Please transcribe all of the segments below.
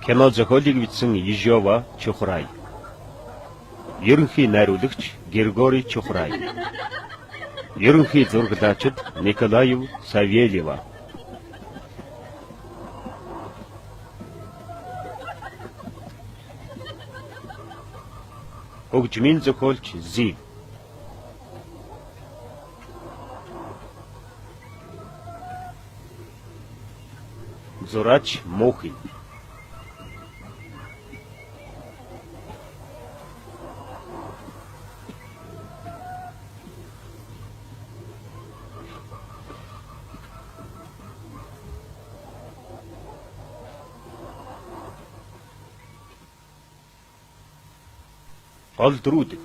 Кино зохиолыг бичсэн Ижова Чухрай. Ерөнхий найруулагч Григорий Чухрай. Ерөнхий зураглаачид Николаев Савельева. Хөгжмийн зохиолч Зив. Зураач Мохин. Гол дөрүүдэд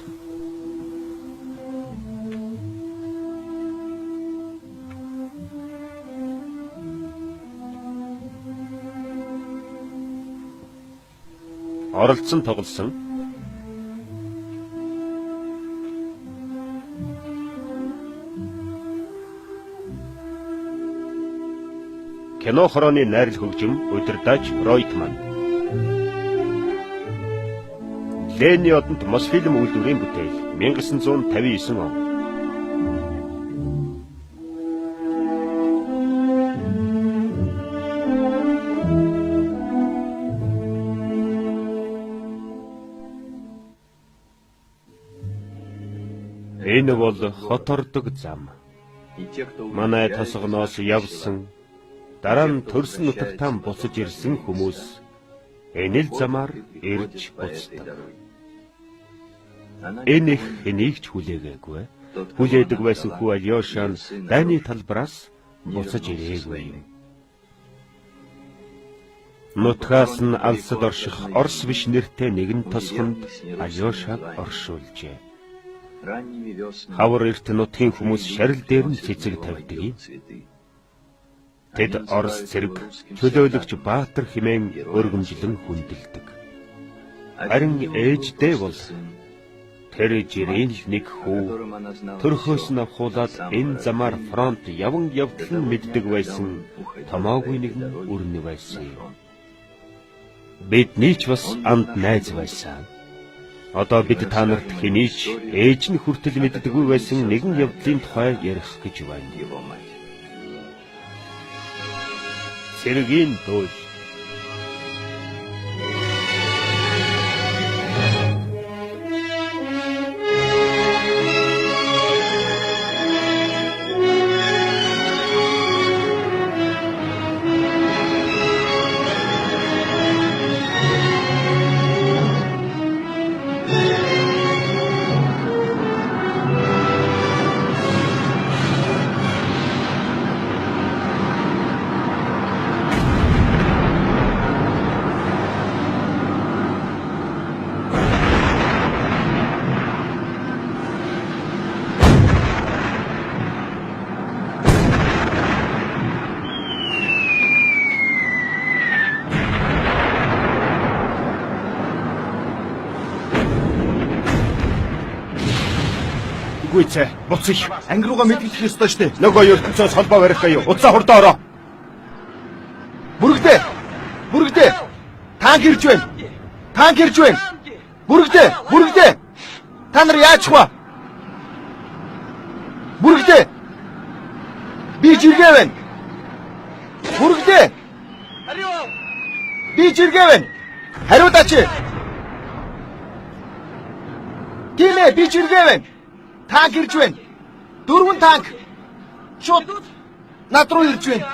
оролцсон тоглосон кино хорооны найрал хөгжим удирдаач Ройтман. Ленни одонд Мосфильм үйлдвэрийн бүтээл 1959 он. Энэ бол хот ордог зам. Манай тосгоноос явсан дараа нь төрсөн нутагтаа буцаж ирсэн хүмүүс энэ л замаар ирж буцдаг. Энэ их хэнийг ч хүлээгээгүй. Хүлээдэг байсан хүү Альёша нь дайны талбараас буцаж ирээгүй юм. Нутгаас нь алсад орших Орос биш нэртэй нэгэн тосгонд Альёшаг оршуулжээ. Хавар эрт нутгийн хүмүүс шарил дээр нь цэцэг тавьдаг юм. Тэд Орос цэрэг чөлөөлөгч Баатар хэмээн өргөмжлөн хүндэлдэг. Харин ээждээ бол тэр жирийн нэг хүү төрхөөс нь авахуулаад энэ замаар фронт яван явдал нь мэддэг байсан томоогүй нэгэн өрнө байсан юм. Бидний ч бас анд найз байсан. Одоо бид та нарт хэний ч ээж нь хүртэл мэддэггүй байсан нэгэн явдлын тухай ярих гэж байна. Цэргийн дууль. Гүйцээ, буцъя. Анги руугаа мэдгэх ёстой штэ. Нөгөө ертөнцөөс холбоо барих аюу. Уцаа хурдаа ороо. Бүрэгдээ. Бүрэгдээ. Танк ирж байна. Танк ирж байна. Бүрэгдээ. Бүрэгдээ. Та нар яачих вэ? Бүрэгдээ. Би жиргээ байна. Бүрэгдээ. Би жиргээ байна. Хариудаач. Тийм ээ, би жиргээ байна. Танк ирж байна. 4 танк. Шууд над руу ирж байна.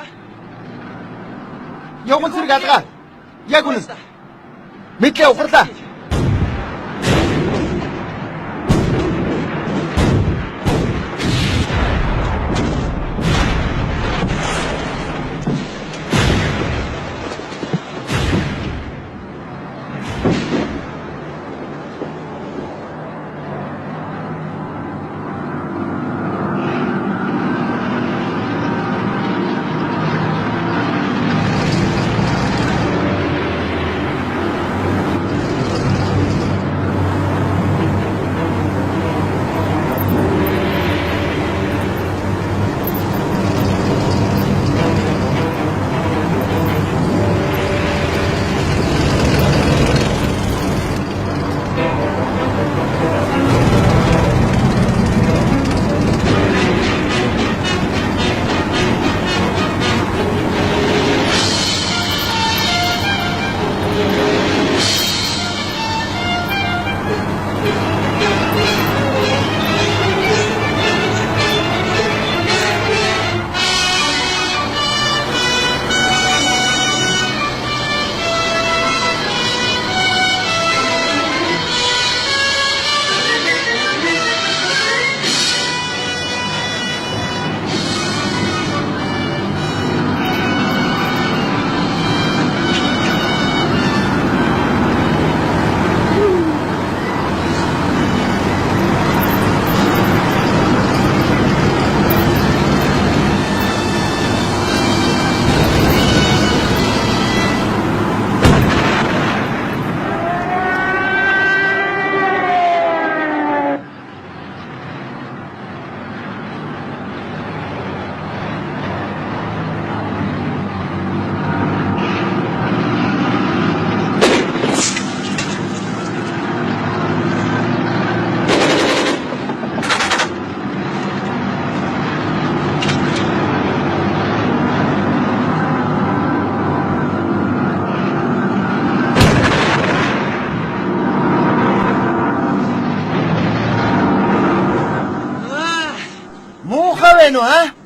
Явган зэрэг алгаа. Яг үнэн. Мэдлээ ухарлаа. байна уу аа?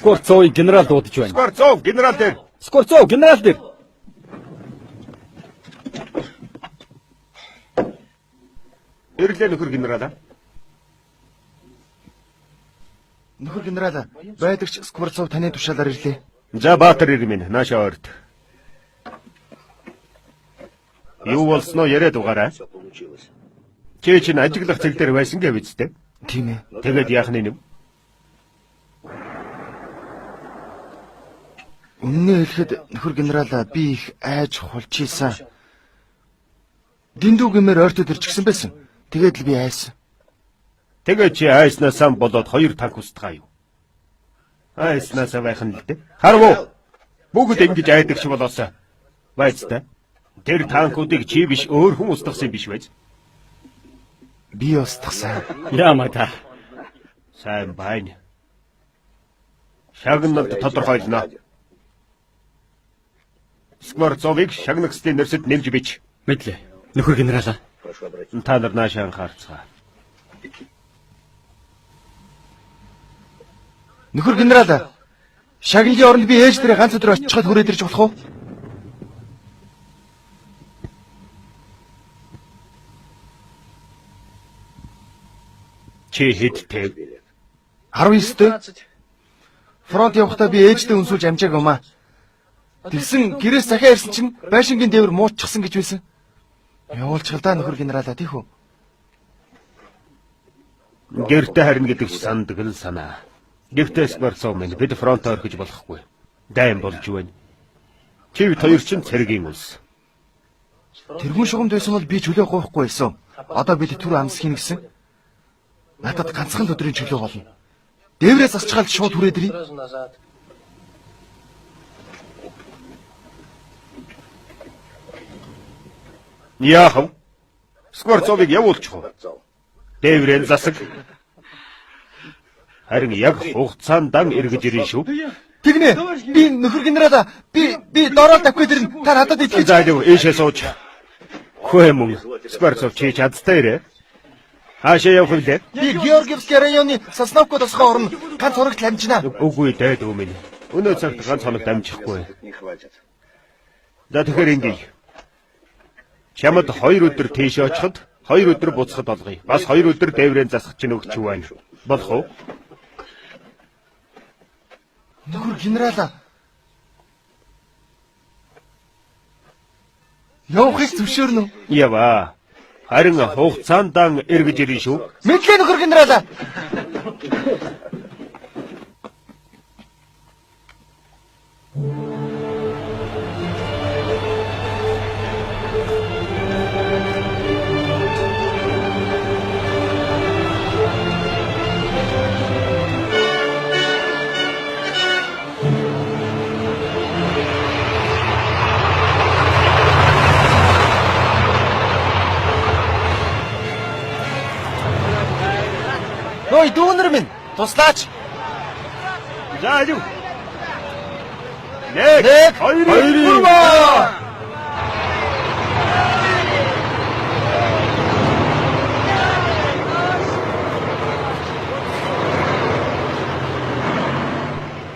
Скворцовыг генерал дуудаж байна. Скворцов генерал дээр. Скворцов генерал дээр. Ирлээ нөхөр генерал. Нөхөр генерал, байдагч Скворцов таны тушаалаар ирлээ. За Баатар ирмэн наашаа орд. Юу болсноо яриад угаарай. Чи чинь ажиглах цэг дээр байсан гэв үстэй. Тийм ээ. Тэгээд яах нь юм? Үнэнээ хэлэхэд нөхөр генерал би их айж хулж ийсэн. Дэндүү гэмээр ойртод ирчихсэн байсан. Тэгээд л би айсан. Тэгээд чи айснасаа болоод 2 танк устгаа юу? Айснасаа байх нь л дээ. Харвуу. Бүгд ингэж айдаг ч болоосаа. Байцтай. Тэр танкуудыг чи биш өөр хүн устгасан биш байж. Би устгасан. Яамаа та. Сайн байна. Шагнад тодорхойлно. Скворцовыг шагнагчдын нэрсэд нэмж бич. Мэдлээ. Нөхөр генерал. Та нар наашаа анхаарцгаа. Нөхөр генерал, шагналын оронд би ээж дээр ганц өдөр очиход хүрээд ирж болох уу? Чи хэдтэй? 19-т. Фронт явахдаа би ээждээ өнсүүлж амжааг юмаа. Тэгсэн гэрээс захиа ирсэн чинь байшингийн дээвэр мууччихсан гэж байсан. Явуулчихал да нөхөр генералаа тийхүү. Гэртээ харин гэдэг ч сандаг л санаа. Гэвтээ Скворцов минь бид фронт орхиж болохгүй. Дайм болж байна. Чи хоёр чинь цэргийн улс. Тэрхүү шугамд байсан бол би чөлөө гоохгүй байсан. Одоо бид түр амс хийнэ гэсэн. Надад ганцхан л өдрийн чөлөө болно. Дээврээс асчгаал шууд хүрээд ирье. Яах вэ? Скворцовыг явуулчих уу? Дээврэн засаг. Харин яг хугацаанд дан эргэж ирэн шүү. Тэгнэ. Би нөхөр генералаа. Би дороо давхид ирнэ. Та надад итгэж. За яв ээшээ сууч. Хөөе мөн. Скворцов чи чадтай ирээ. Хаашаа явах вэ? Би Георгиевский районы Сосновко тосгоо орно. Ганц хоногт амжина. Үгүй дээ дүү минь. Өнөө цагт ганц хоног дамжихгүй. За тэгэхээр ингэе. Чамд 2 өдөр тийш очиход 2 өдөр буцахад олгоё. Бас 2 өдөр дээврэн засах чинь өгч байна. Болох уу? Нөхөр генералаа. Явахыг зөвшөөрнө үү? Ява. Харин хугацаанд дан эргэж ирэн шүү. Мэдлээ нөхөр генералаа. Ой, дүүнэр минь, туслаач. За юу. Нэг, хоёрын.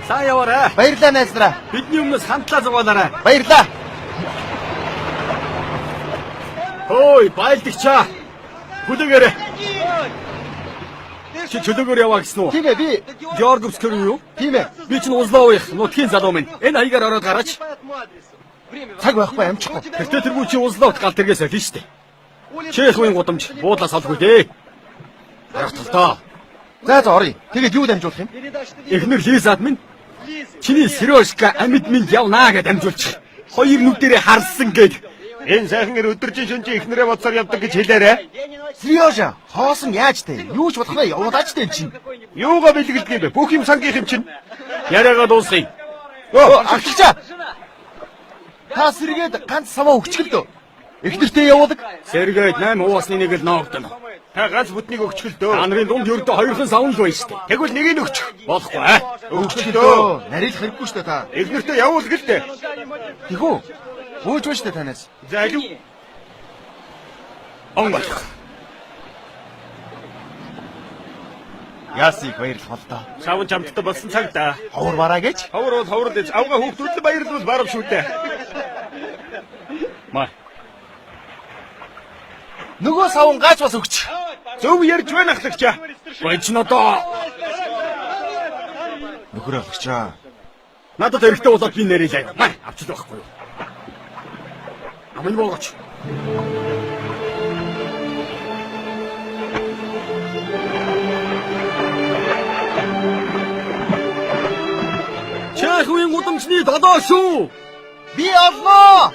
Сайн яваарай. Баярлалаа найзлаа. Бидний өмнөөс хамтлаа зугаалаарай. Баярлалаа. Хөөе, байлдагчаа. Хүлээгээрэй. Чи чөлөөгөр яваа гэсэн үү? Тийм ээ, би. Георгиевский юу? Тийм ээ. Би чинь Узловын нутгийн залуу минь. Энэ хаягаар ороод гараач. Цаг байхгүй амжихгүй. Тэгтээ тэргүй чи Узловт гал тэргээс олно шүү дээ. Чехийн гудамж буудлаас олгүй дээ. Харагталтаа. За оръё. Тэгээд юу дамжуулах юм? Эхнэр Лизад минь чиний Сережка амьд минь явнаа гэж дамжуулчих. Хоёр нүдэрээ харсан гээд Энэ сайхан гэр өдөржин шөнжин ихнэрээ бодсоор явдаг гэж хэлээрэ. Сережа, хоосон яаж те? Юу ч болохгүй явуулаач те чинь. Юугаа бэлгэлдэг юм бэ? Бүх юм сангийнх юм чинь. Яриагаа дуусгая. Агчаа. Та сэргээд ганц саваа өгчгөл. Эхнэртэй явуулдаг. Сэргээд 8 уусны нэг л ноогдно. Та ганц бүтнийг өгчгөл дөө. Та нарын дунд ердөө хоёрхан савн л байна шүү дээ. Тэгвэл нэгийг өгчих. Болохгүй. Өгчгөл дөө. Нарийн хэрэггүй шүү дээ та. Эхнэртэй явуул гэлтэй. Тэхүү. Өөж ба шүү дээ танаас. За юу? Он болох. Яасыг баярлах болтоо. Савн чамдтай болсон цагта. Ховор бараа гэж. Ховор бол ховор дэс. Авга хүүхдүүд баярлал барав шүү дээ. Маа. Нөгөө савн гааж бас өгч. Зөв ярьж байна ахлагчаа. Гойч надаа. Нөхөр авчаа. Надад хэрэгтэй болоод би нэрээ. Маа, авчил байхгүй юу? Амын болгоч. Чеховын гудамжны долоо шүү. Би олноо.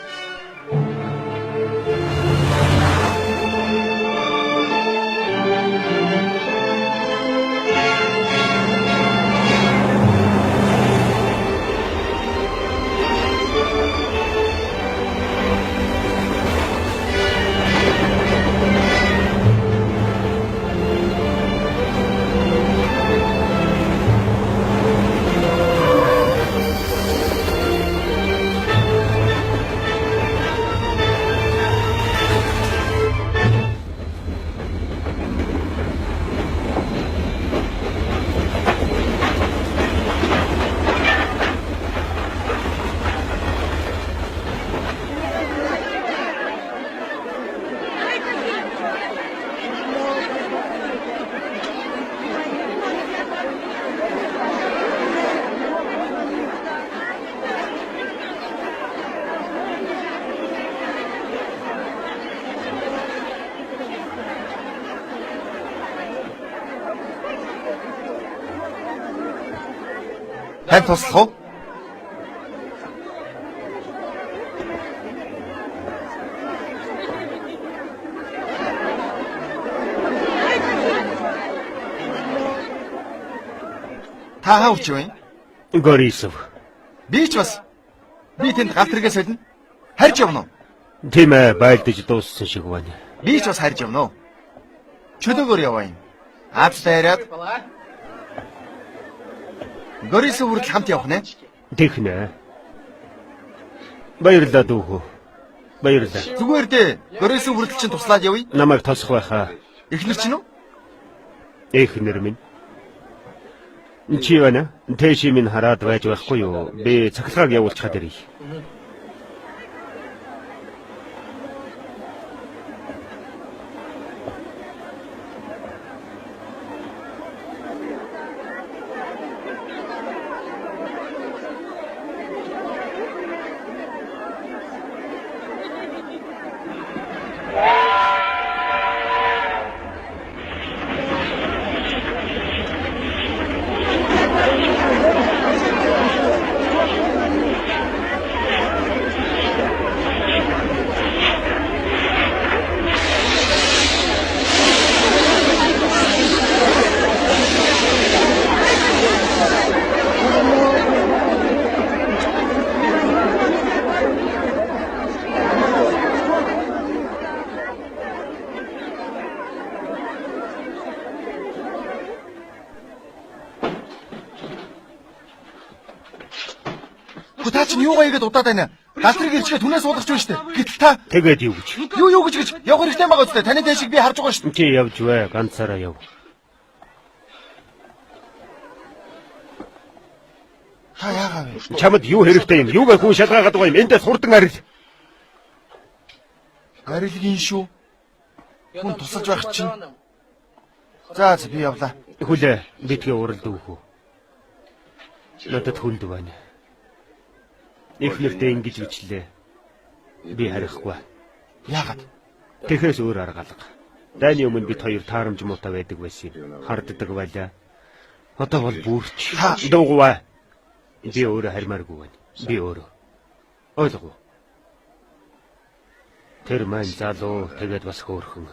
Тань туслах уу? Та хаа учив вэ? Горисов. Би ч бас. Би тэнд галт хэрэгээ солино. Харж явна уу? Тийм ээ, байлдаж дууссан шиг байна. Би ч бас харж явна уу? Чөлөөгөр яваа юм. Аавчтай яриад. Горисов хүртэл хамт явах нэ? Технэ. Баярлалаа дүүхүү. Баярлалаа. Зүгээр дээ. Горисов хүртэл чинь туслаад явъя. Намайг тосох байхаа. Эхнэр чинь үү? Эхнэр минь. Чи байна? Тэши минь хараад байж байхгүй юу? Би цахилгааг явуулчихад ирье. Та чинь юугаа игээд удаад байна. Галтрыг ирчгээ түнээс суулгach байна штэ. Гэтэл та Тэгээд юу гэж? юу гэж явах хэрэгтэй байгаа үстэй. Таны дэшиг би харж байгаа штэ. Чи явж бай, ганцаараа яв. Та яагаа вэ? Чамд юу хэрэгтэй юм? Юугаар хүн шалгаагаад байгаа юм? Эндээ сурдан арил. Арилгийн шүү. Хүн тусалж байх чинь. За би явлаа. Хүлээ, битгий уралд дүүхүү. Надад хүнд байна. Эхнэртэй ингэж бичлээ. Би харихгүй. Яагаад? Тэхээс өөр арга алга. Дайны өмнө бид хоёр таарамж муутай байдаг байсан юм. Харддаг байлаа. Одоо бол бүрч. Дуугваа. Би өөрөө харьмааргүй байна. Би өөрөө. Ойлгов уу? Тэр маань залуу тэгээд бас хөөрхөн.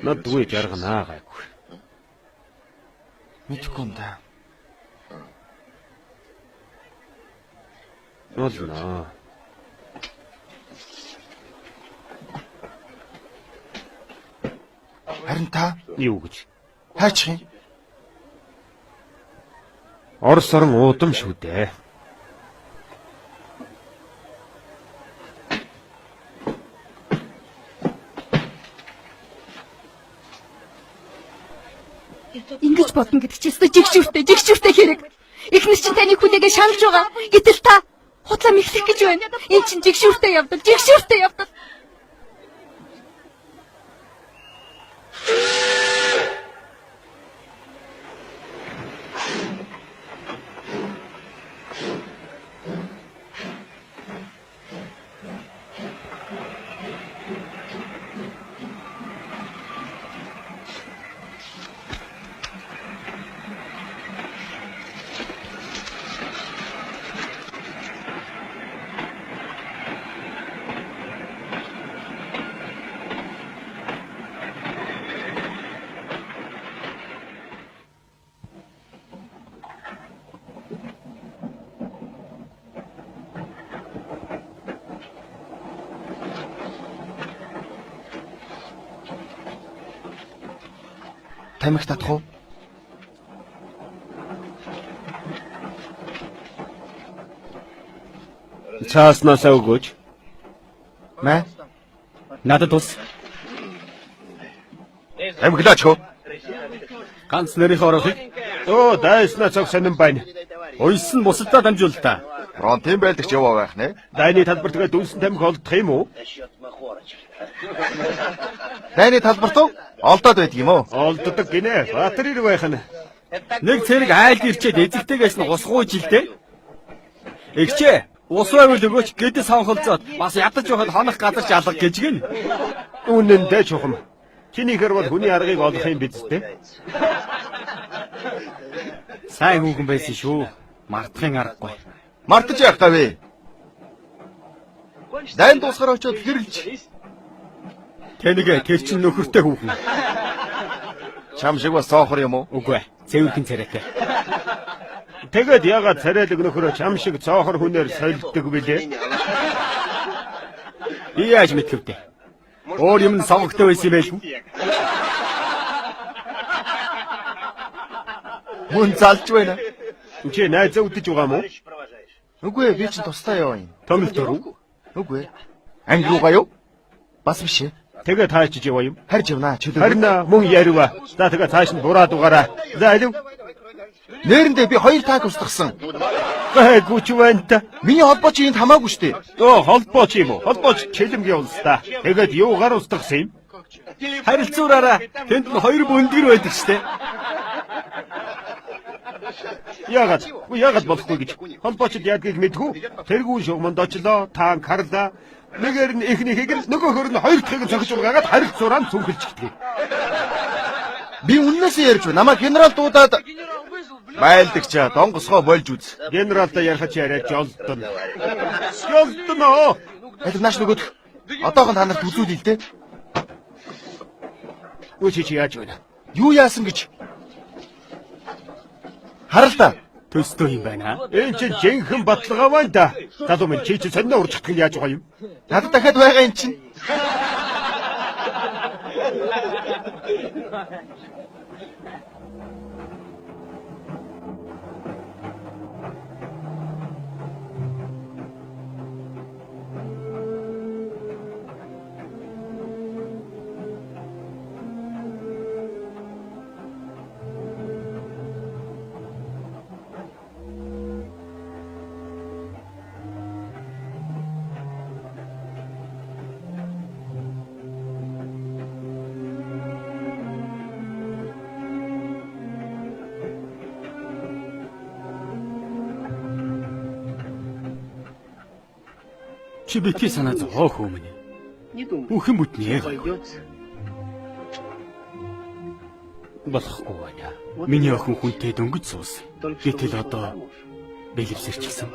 Надгүй жарганаа гайгүй. Мэдхгүй юм да. Болно. Харин та Юу гэж? хайчих юм? Орос орон уудам шүү дээ. Ингэж бодно гэдэг чи өстой жигшүүртэй хэрэг. Эхнэр чинь таны хүлээгээ шаналж байгаа. Гэтэл та худлаа мэхлэх гэж байна. Энд чинь жигшүүртэй явдал. Тамхи татах уу? Цааснасаа өгөөч. Мэ? Надад тус. Тамхилаач хөө. Ганц нэрийнхээ орохыг Оо, дайснаа цог сонин байна. уйсан бусадаа дамжуул та. Фронтын байлдагч яваа байх нэ. Дайны талбар тэгээ дүнсэн тамхи олдох юм уу? Дайны талбарт уу? Олдоод байдаг юм уу? Олддог гинэ. Баатар ир байх нь. Нэг цэрэг айл ирчээд эзэгтэйгээс нь усгууж илдэ. Игчээ, ус байвал өгөөч гэдэс сонголцоод бас ядаж явахад хонох газарч алга гэж гин. Үнэндээ чухам. Чинийхэр бол хүний аргыг олох юм биз дээ. Сайн хүүхэн байсан шүү. Мартахын аргагүй. Мартаж яах тавэ? Дайн дуусгаар очиод хэрэлж. Тэнэг тэр чин нөхөртэй хүүхэн. Чам шиг бас соохор юм уу? Үгүй ээ. Цэвэрхэн царайтай. Тэгээд ягаад царайлаг нөхөрөө чам шиг цоохор хүнээр солилдог билээ? Би яаж мэдвэ? Өөр юм сонгогтой байсан юм байлгүй. Мөн залж байна. Чи найзаа үдэж байгаа мó? Үгүй ээ, би чинь тусдаа яваа юм. Томилт руу. Үгүй ээ. Анги руугаа юу? Бас биш ээ. Тэгээд таачиж яваа юм. Харж явнаа. Чөлөө. Харин мөн ярива. За тэгээд цааш нь бураад угаараа. За алив. Нээрэндээ би 2 танк устгасан. Гайгүй ч байна та. Миний холбооч энд хамаагүй штэ. Оо, холбооч юм уу? Холбооч чилэмгийн улстай. Тэгээд юугаар устгасан юм? Харилцуураараа тэнд нь 2 бөндгөр байдаг штэ. Яагаад болохгүй гэж. Холбоочд яадгийг мэдхүү. Тэргүүн шугамд очлоо, танк харлаа. Нэгээр нь эхнийхийг нь нөгөөхөр нь хоёр дахьыг цогж угаагаад харилцуураа нь цүнхэлж гитгий. Би үннээсээ ярьж байна. Намаа генерал дуудаад байлдагчаа донгосгоо болж үз. Генералтай ярихад яриад жолдсон. Жолдсон оо. Алив нааш нөгөөх. Одоохон та нарт үзүүлээ л дээ. Үгүй чи яаж байна? Юу яасан гэж? Харалта. Төстөө юм байна. Энд чинь жинхэнэ баталгаа байна да. Залуу минь чи сониноо урж чадах нь яаж байгаа юм? Надад дахиад байгаа юм чинь. Чи битгий санаа зовоо хүмүүн. Бүхэн бүтнээ. Болохгүй байна. Миний охин хүнтэй дөнгөж суусан. Гэтэл одоо бэлэвсэрчихсэн.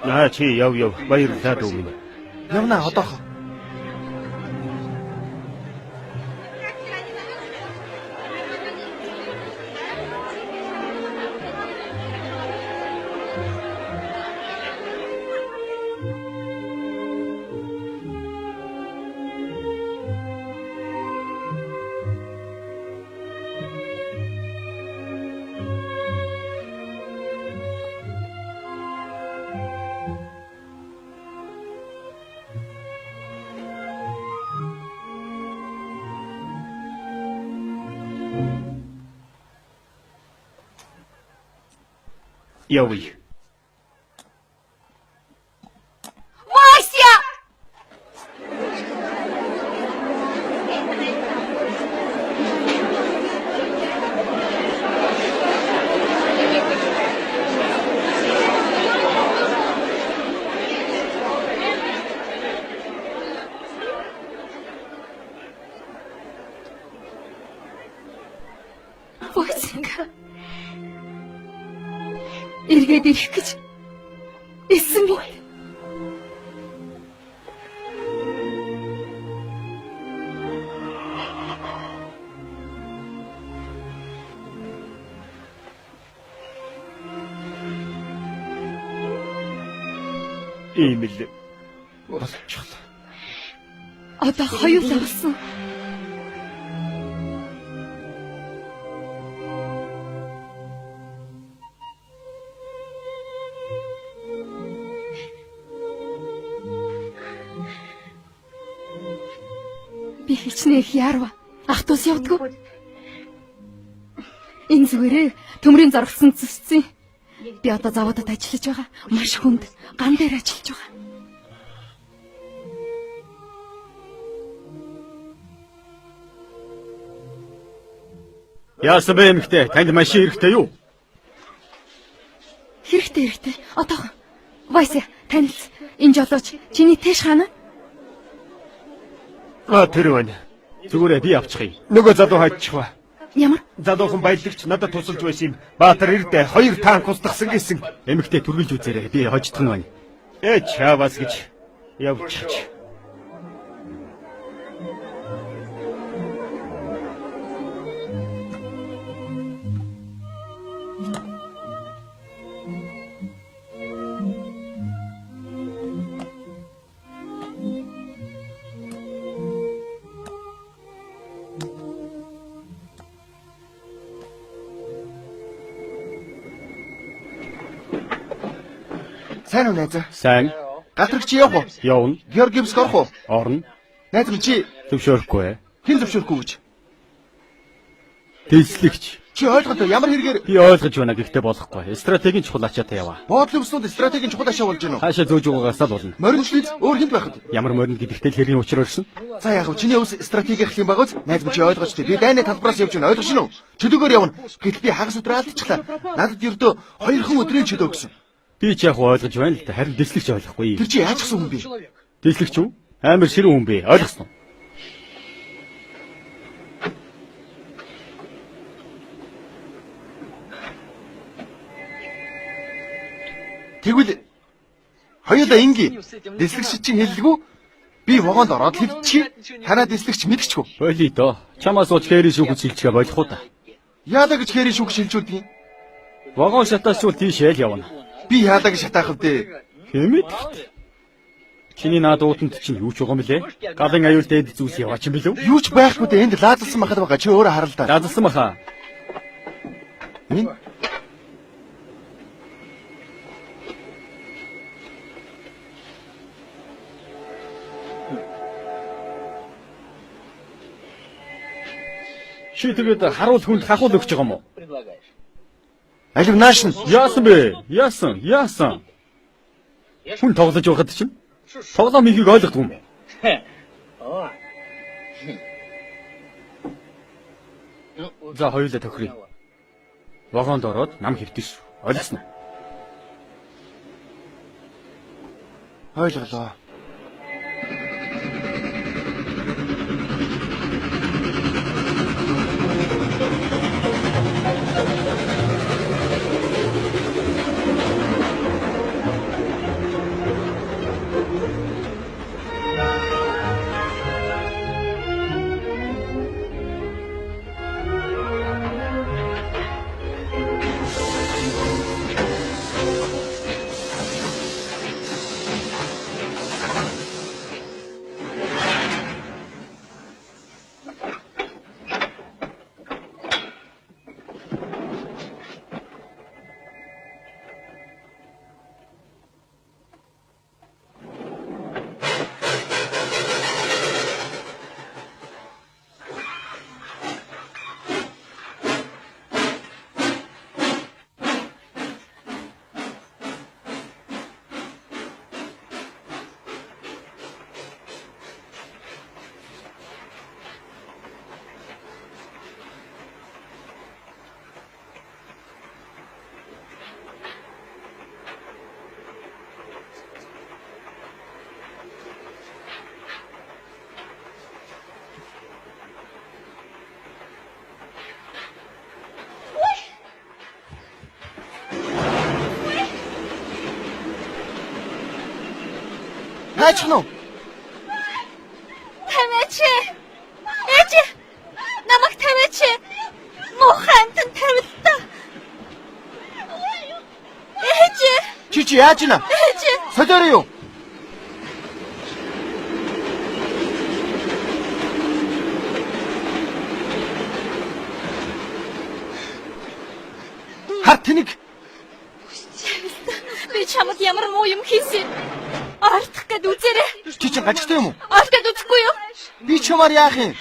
Чи яв баярлалаа дүү минь. Явна одоохоо. Явъя. Вася! Васенька. Эргээд ирэх гэж эссэн би. Ийм л болчихлоо. Одоо хоёулаа болсон. Би хичнээн их ярва. Ах トゥ ус явдггүй. Энэ зүгээрээ төмрийн зургсан зүсцэн. Би одоо заводод ажиллаж байгаа. Маш хүнд ган дээр ажиллаж байгаа. Яасан бэ эмэгтэй? Танд машин хэрэгтэй юу? Хэрэгтэй. Одоохон. Вася, танилц. Энэ жолооч чиний тэш хаана? Тэр байна. Зүгээрээ би авчихъя. Нөгөө залуу хайчих ба. Ямар? Залуухан баялагч надад тусалж байсан юм. Баатар ирдэ 2 танк устгасан гэсэн. Эмэгтэй түргэж үзээрэй. Би хождох нь байна. Чавас гэж явчих. Сайн уу найзаа? Сайн. Гатраг чи явах уу? Явна. Георгиевск орох уу? Орно. Найз минь чи Зөвшөөрөхгүй. хэн зөвшөөрөхгүй гэж? Тэслэгч. Чи ойлгоод ямар хэрэгээр Би ойлгож байна гэхдээ болохгүй. Стратегийн чухал ачаатай яваа. боодлын өснөд стратегийн чухал ашаа болж гинөө. Хаашаа зөөж байгаагаас л болно. Моринчлиз өөр хинт байхад. Ямар морин гэдэгтэй л хэрийн учраар ирсэн. За яг чиний өвс стратеги гэх юм байгаас найз минь чи ойлгож тий. Би дайны талбараас явж байна. Ойлгож шин үү? Чөлөөгөр явна. Гэтэл би хагас өдрөө алдчихлаа. Надад ердөө 2 өдрийн чөлөө өгсөн. Би ч яг ойлгож байна л да. Харин дэслэгч ойлгохгүй. Тэр чи яаж гсэн хүн бэ? Дэслэгч үү? Амар ширүүн хүн бэ. Ойлгосон. Тэгвэл хоёулаа инги дэслэгч чинь хэллэгүү? Би вагонд ороод хэлчих. Танаа дэслэгч мэдчихв. Болий доо. Чамаас ууч хээрийн шүүх шилжихэ болох уу та? Яадаг гэж хээрийн шүүх шилжүүлдэг юм? Вагон шатаачвал тийшээ л явна. Би яадаг шатаах вэ? Хэмэд. Чиний наад уутанд чинь юу ч байгаа юм бэлээ? Галын аюул дээд зүйлс яваач юм бэлүү? Юу ч байхгүй дээ. Энд лаазалсан махад байгаа. Чи өөрөө хараа л да. Лаазалсан баха. Энэ Чи тэгээд харуул хүнд хахуул өгч байгаа юм уу? Алив нааш нь Яасан бэ? Яасан? Хүн тоглож байхад чинь тоглоом ихийг ойлгохгүй юм. За хоёулаа тохиръя. Вагонд ороод нам хэвтэж шүү. Ойлгосноо? ойлголоо. Хайчих нь уу? Тавиач. Ээж. Намайг тавиач. Моханд тавилтаа. Ээж. Чи яаж ийна? Ээж. Солиорой юу? Хар тэнэг. Би чамд ямар муу юм хийсэн. Артах гэд үзээрэй. Чи чинь гажигтай юм уу? Артах гэд үзэхгүй юу? Би чамаар яах юм?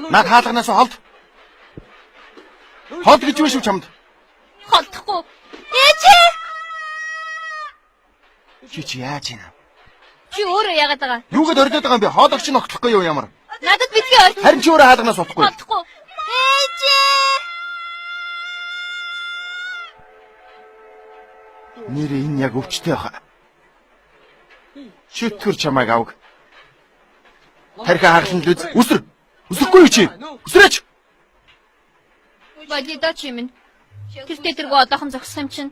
Наад хаалганаас холд. Холд гэж биш үү чамд? Холдохгүй. Ээж. Чи яаж ийна? Чи өөрөө яагаад байгаа? Юугээд ордоод байгаа юм бэ? Хоологч нь огтлохгүй юу ямар? Надад битгий ойр. Харин чи өөрөө хаалганаас утахгүй. Холдохгүй. Ээж. Нэрээ энэ яг өвчтэй баха. Чөтгөр чамайг авг. Тархи хаглан л үз. Үсэр. Үсрэхгүй юу чи? Үсрээч. Бадидач юм. Тэр тэргүй одоохон зогссон юм чинь.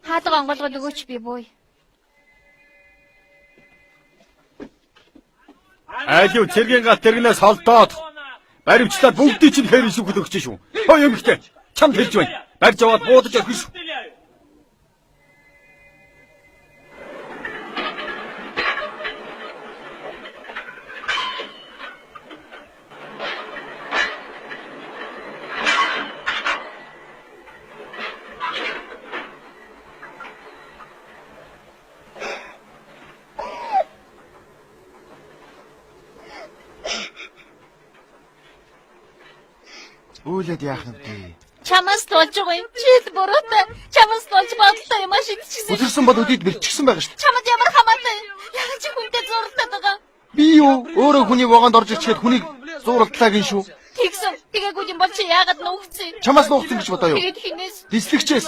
Хаадаг онголгод өгөөч би бууя. Айлуу цэргийн гал тэргнээс холдоод баримчлаад бүгдийг чинь хэрэг шүгэл өгч шүү. Хөө юмхтэй. Чамд хэлж байна. Барьж аваад буудаж орхин шүү. Үйлээд яах юм бэ? Чамаас болж байгаа юм. Чил буруутай. Чамаас болж бодолтой юм ашигдчихсэн. Өдөрсөн бол өдийд бэрчгсэн байгаа шүү дээ. Чамд ямар хамаатай. Яг чи хүнтэй зурлаад байгаа. Би юу өөрөө хүний вагонд орж ирчихэд хүнийг зууралдлаа гин шүү. Тэгсэн. Тэгээгүү юм бол чи яагаад нуугдсан? Чамаас нуугдсан гэж бодоо юу? Тэгээд хинээс Дислэгчээс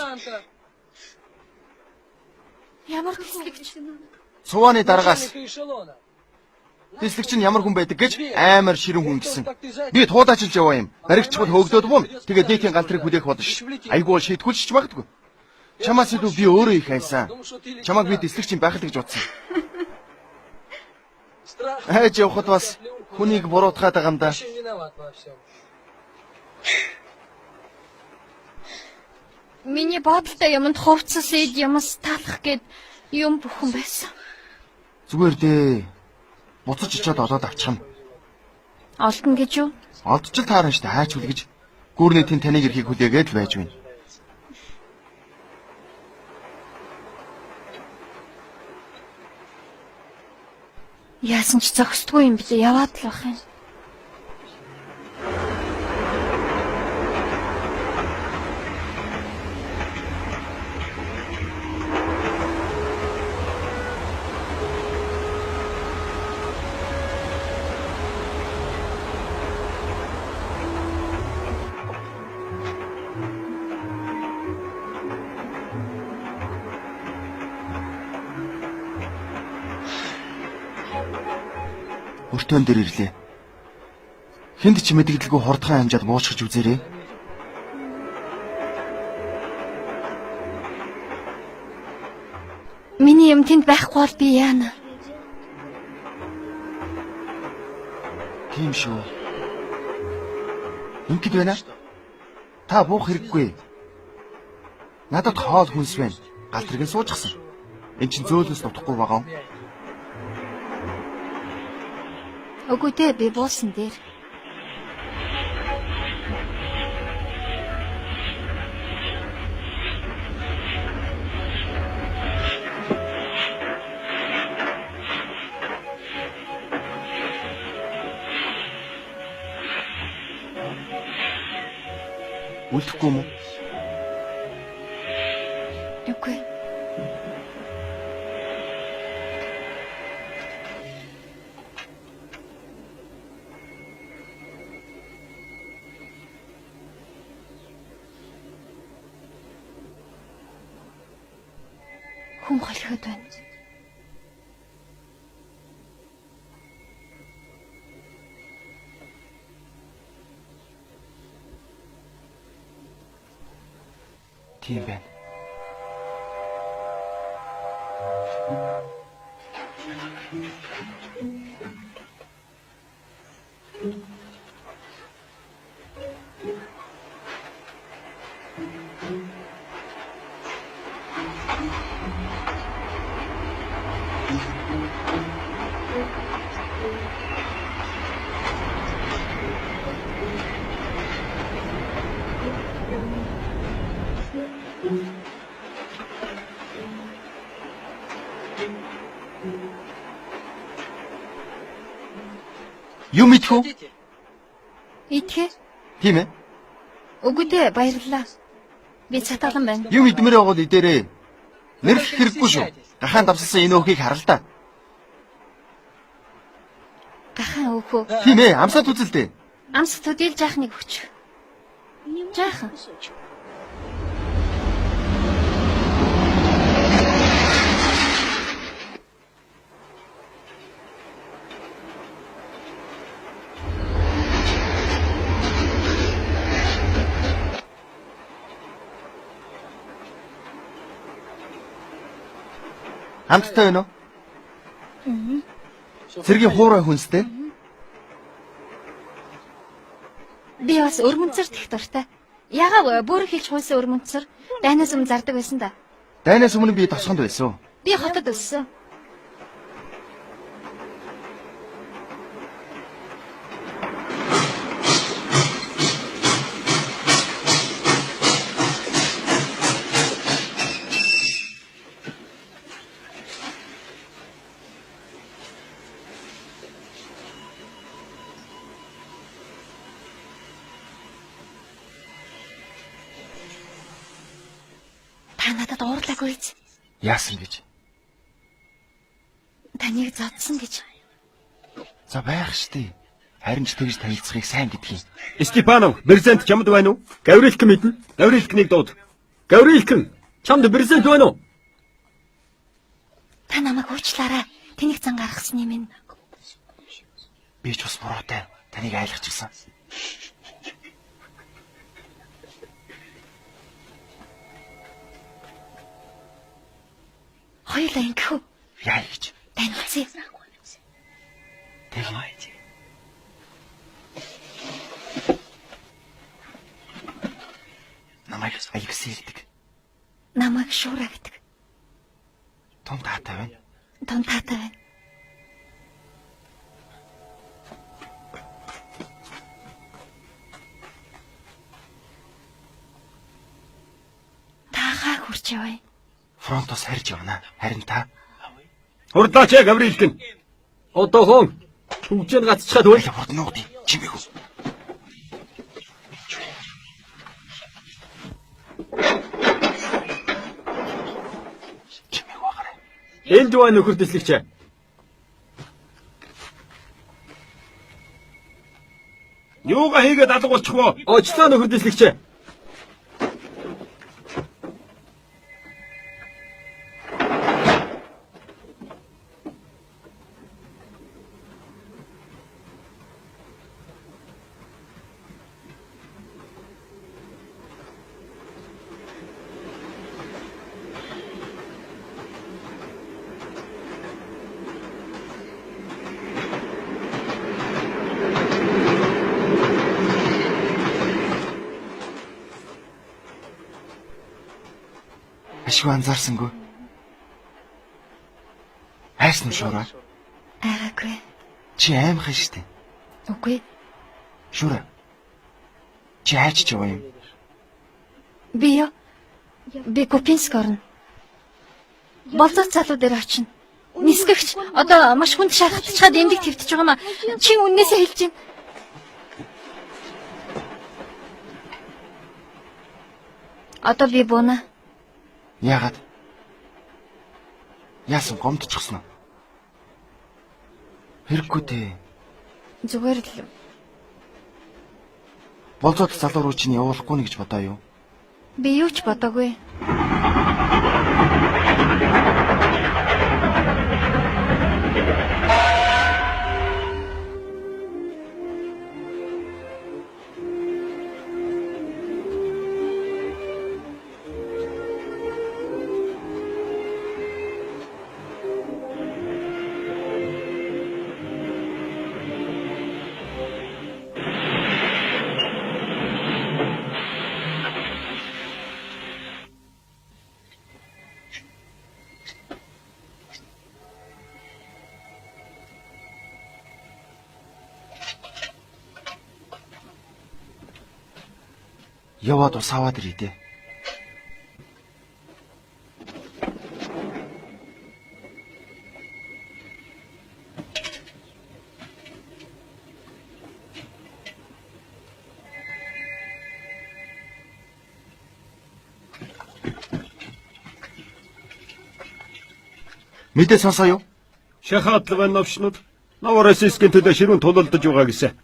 ямар төслөгч? цувааны дараагаас дислэгч нь ямар хүн байдаг гэж амар ширэн хүн гисэн. Би туудаачилж яваа юм. Баригчмал хөөгдөөд бум. Тэгээд дээтийн галтрыг хүлээх бодно ш. Айгуу бол шийтгүүлчих магадгүй. Чамаас илүү би өөрөө их хайсан. Чамайг би дислэгч юм байх л гэж бодсон. Хайж явахад бас хүнийг буруутгаад байгаа юм да. Миний бодолтой юмд хувцас эд юмс талах гээд юм бүхэн байсан. Зүгээр дээ. Буцаж очиод олоод авчих юм. Олдно гэж юу? Олдчил таарна штэ хайч үл гэж. Гүүрнэтийн таныг эрхийг хүлээгээд л байж байна. Яасан ч зогсдгүй юм билээ. Яваад л байх юм. Өртөөн дээр ирлээ. Хэнд ч мэдгэлгүй хурдхан хамжаад буушгиж үзээрэй. Миний юм тэнд байхгүй бол би яана. Тийм шүү. Ингэд байна. Та буух хэрэггүй. Надад хоол хүнс байна. Галтрыг нь суужчихсан. Энд чинь зөөлөөс дутхгүй байгаа юм. Үгүй дээ би буусан дээр. Үлдэхгүй юм уу? Үгүй. Хүн холиход байна. Тийм байна. Юм итгүү? Итгэе. Тийм ээ. Үгүй дээ баярлалаа. Би цатгалан байна. Юм идмээр байгаа бол идээрээ. Нэрлэх хэрэггүй шүү. Гахаан давсалсан энэ өөхийг харал та. Гахаан өөхөө. Тийм ээ, амсаад үзэлтэй. Амс төдийл жаахныг өгч. Жаахан. Хамттай байна уу? Цэргийн хуурай хүнстэй. Би бас өрмөнцөр тех дуртай. Ягаад бүр хэлж хуусан өрмөнцөр дайнаас өмнө зардаг байсан да. Дайнаас өмнө би тосгонд байсан. Би хотод өссөн. Та надад уурлаагүй биз? Яасан гэж? Таныг задсан гэж. За байх штий. Харин ч тэгж танилцахыг сайн гэдгийг. Степанов, Берзент чамд байна уу? Гаврилк мэднэ. Гаврилкнийг дууд. Гаврилк, чамд Берзент байна уу? Та намайг уучлаарай. Тэнийг зан гаргасны минь. Би ч бас буруутай. Таныг айлгачихсан. Хоёулаа ингэхүү. Яа гэж? Танилцъя. Тэгнэ. Намайг аягсан гэдэг. Намайг шуура гэдэг. Том таатай байна. Том таатай байна. Тахаа хурч яваа. Фронтоос харж явна. Харин та Хурдлаач Гаврилк. Одоо хон хөгжөөн гацчихад үл. хурднууд чимээгүү. Чимээг багаарай. Энд байна нөхөр дэслэгч. Юугаа хийгээд алга болчих вэ? Очлоо нөхөр дэслэгч. Ашгүй анзаарсангүй. Хайсан шуураа. Аагүй. Чи аймхан штэ. Үгүй. Шүрэ. Чи хайч ч яваа юм. Би Купинск орно. Болцооц залуу дээр очино. Нисгэгч одоо маш хүнд шахалтчаад эмдэг твтэж байгаа маа. Чи үннээсээ хэлж байна. Одоо би буна. Яагаад? Яасан гомдчихсон уу? Хэрэггүй дээ. Зүгээр л Болцоод залуу руу чинь явуулахгүй нэ гэж бодоо юу? би юу ч бодоогүй. Яваад ус аваад ирээ дээ. Мэдээ сонсоо юу? Шахаатлага новшнууд Новороссийскийн төлөө ширүүн тулалдаж байгаа гэсэн.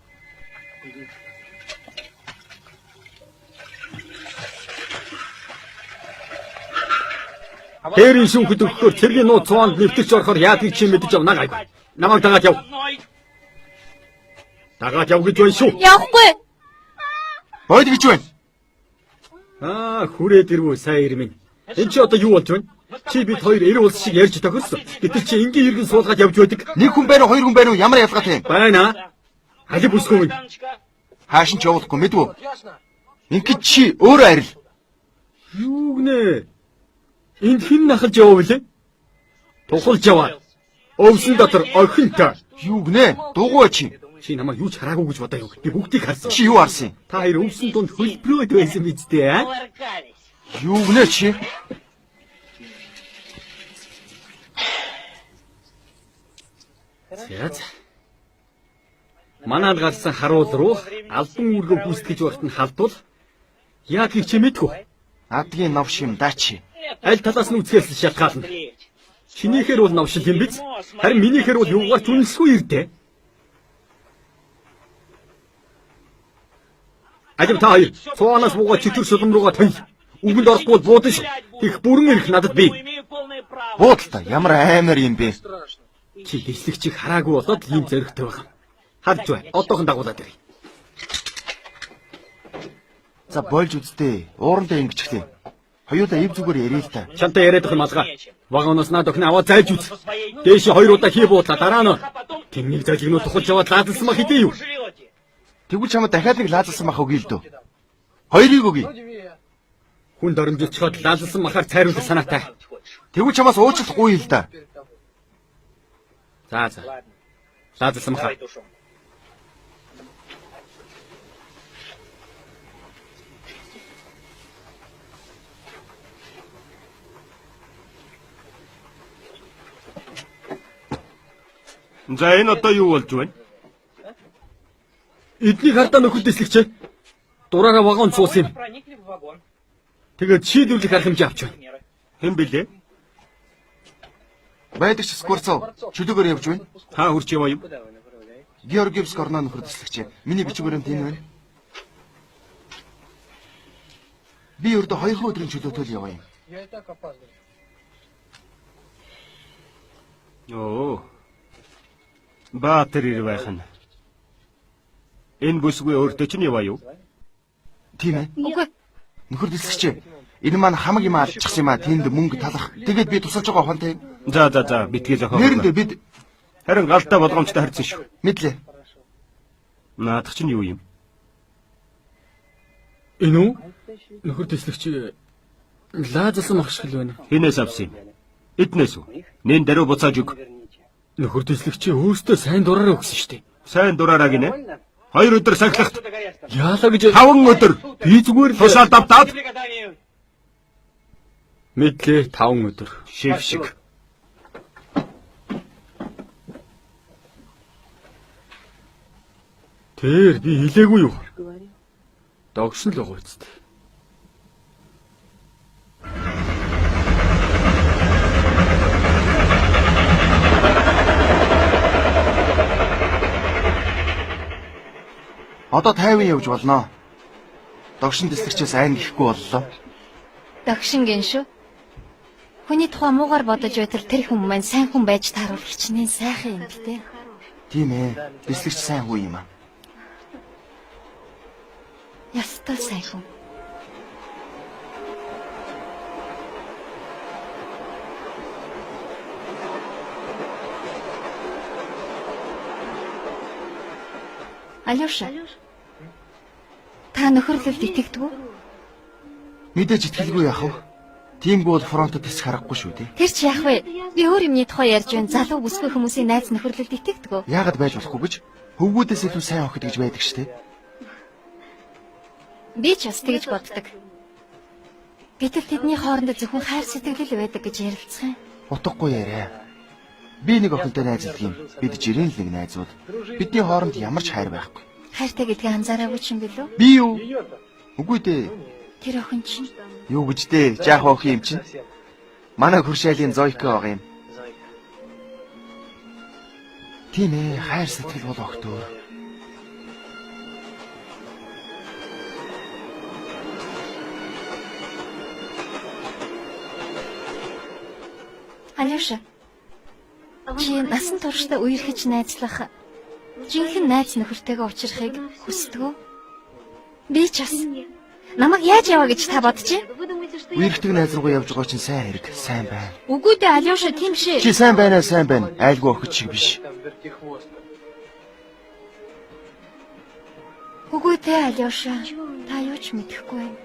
Тэрийн шүнхэд өгөхөөр цэргийн нууц цуунд нэвтэрч орохоор яадгийг чи мэдэж явна гайгүй. Намайг дагаад яв. Дагаад яв гэж байна шүү. Явахгүй. Бойд гэж байна. Хүрээд ирвүү сайн ирмэн. Энд чи одоо юу болж байна? Чи бид хоёр эр улс шиг ярьж тохирсон. Гэтэл чи энгийн иргэн суулгаад явж байдаг. Нэг хүн байна уу, хоёр хүн байна уу? Ямар ялгаатай юм? Байна. Хали бүсгүй. Хаашин ч явуулахгүй мэдвүү. Ингээд чи өөрөө арил. Юу гэнэ? Энд хэн нахалж яваа вүлээ? Тухалж яваа. Өвсөн дотор охинтой. Юу гинэ? Дугуй чи. Чи намайг юу ч хараагүй гэж бодоо юу? Би бүгдийг харсан. Чи юу харсан? Та хоёр өвсөн дунд хөлбрөөд байсан биз дээ, аа? Юу гинэ чи? Яац. Манад гарсан харуул руу албан үүргээ гүйцэтгэж байхад нь халдвал яа гэж чи мэдгүй. Адгийн новш юм даа чи. Аль талаас нь үзэхээс шалтгаална. Чинийхэр бол новшил юм биз? Харин минийхэр бол юугаар ч үнэлсгүй ирдэ. Ажим та хоёр цуанаас буугаад чичүр шулам руугаа той. Үгэнд орохгүй бол буудаж их бүрэн ирэх надад бий. Буудалтай ямар аймаар юм бэ? Чи дэслэгчийг хараагүй болоод ийм зөрөгтэй байгаа. Харж бай. Одоохон дагуулад ирэй. За болж үзтээ. Уурандаа ингэчглээ. Хоёулаа ив зүгээр ярил л та. Чантай яриад их малгай. Вагоноос наад охин аваад зайлж үз. Дээш хоёр удаа хий буудлаа дараа нь. Тэмнийг зайлгнуу тухалж яваад лаадсан мах хэдий юу? Тэгвэл чамд дахиад нэг лаазалсан мах өгье л дөө. Хоёрыг өгье. Хүн доромжилчход лаалсан махаар цайруулах санаатай. Тэгвэл чамаас уучлахгүй л да. За. Лаалсан махаа. За энэ одоо юу болж байна? Эднийг хардаа нөхөд дэслэгчээ. Дураараа вагон цуусан юм. Тэгээд шийдвэрлэх архимжаа авч байна. Хэн бэлээ? Байдагч Скворцов чөлөөгөр явж байна. Та хурч яваа юм. Георгиевск орноо нөхөр дэслэгчээ. Миний бичгүүр нь энэ байна. Би өөртөө 2 өдрийн чөлөөтэй л яваа юм. Оо. Баатар ир байхна. Энэ бүсгүй өөртөө ч яваа юу? Тийм ээ. Үгүй. Нөхөр дэслэгчээ. Энэ маань хамаг юм алчихсан юм а. Тэнд мөнгө талах. Тэгээд би тусалж байгаа ухаантай. За битгий зохио. Нэрэндээ бид Харин галдаа болгоомжтой харьцсан шүү. мэдлээ. Наадах чинь юу юм? Энэ үү? Нөхөр дэслэгч лаазалсан мах шиг л байна. Хинээс авсан юм? Эднээс үү? Нэн даруй буцааж өг. Нөхөр дэслэгч өөртөө сайн дураараа өгсөн шүү дээ. Сайн дураараа гинэ. 2 өдөр сахилахт Яалаа гэж 5 өдөр би зүгээр л тушаал давтаад мэдлээ 5 өдөр. шив шиг. Тэр би хэлээгүй юу? Догшин л байгаа үст. Одоо 50 явж болно. Догшин дэслэгчээс айн гэхгүй боллоо. Догшингийн шүү. Хүний тухай муугар бодож байтал тэр хүн маань сайн хүн байж тааруул хичнээн сайхан юм гэдэг. Тийм ээ. Дэслэгч сайн хүү юм аа. Ястаа сайн хүн. Алёша. Та нөхөрлөлд итгэдэг үү? Мэдээж итгэлгүй яах вэ? Тиймгүй бол фронтод тис харахгүй шүү дээ. Тэр чи яах вэ? Би өөр юмны тухай ярьж байна. Залуу бүсгүй хүмүүсийн найз нөхөрлөлд итгэдэг үү? Яагаад байж болохгүй гэж? Хөвгүүдээс илүү сайн охид гэж байдаг шүү дээ. Би ч бас тэгж боддог. Гэтэл тэдний хоорондоо зөвхөн хайр сэтгэл байдаг гэж ярилцах юм. Утгагүй яриа. Би нэг охинтой найзлдаг юм. Бид жирийн л нэг найзууд. Бидний хооронд ямар ч хайр байхгүй. Хайртай гэдгийг анзаараагүй ч юм билүү? Би юу? Үгүй дээ. Тэр охин чинь Юу гэж дээ? Жаах охин юм чинь. Манай хуршайлын Зойко байгаа юм. Тийм ээ, хайр сэтгэл бол огт өөр. Алёша. Чи насан туршдаа үерхэж найзлах жинхэнэ найз нөхөртэйгээ уулзрахыг хүсдэг үү? Би ч бас намайг яаж яваа гэж та бодчих? Үерхдэг найз руу явж байгаа чинь сайн хэрэг, сайн байна. Үгүй дээ Алёша тийм шээ. Чи сайн байна, сайн байна. Айлгүй охид шиг биш. Үгүй дээ Алёша. Та юу ч мэдэхгүй байна.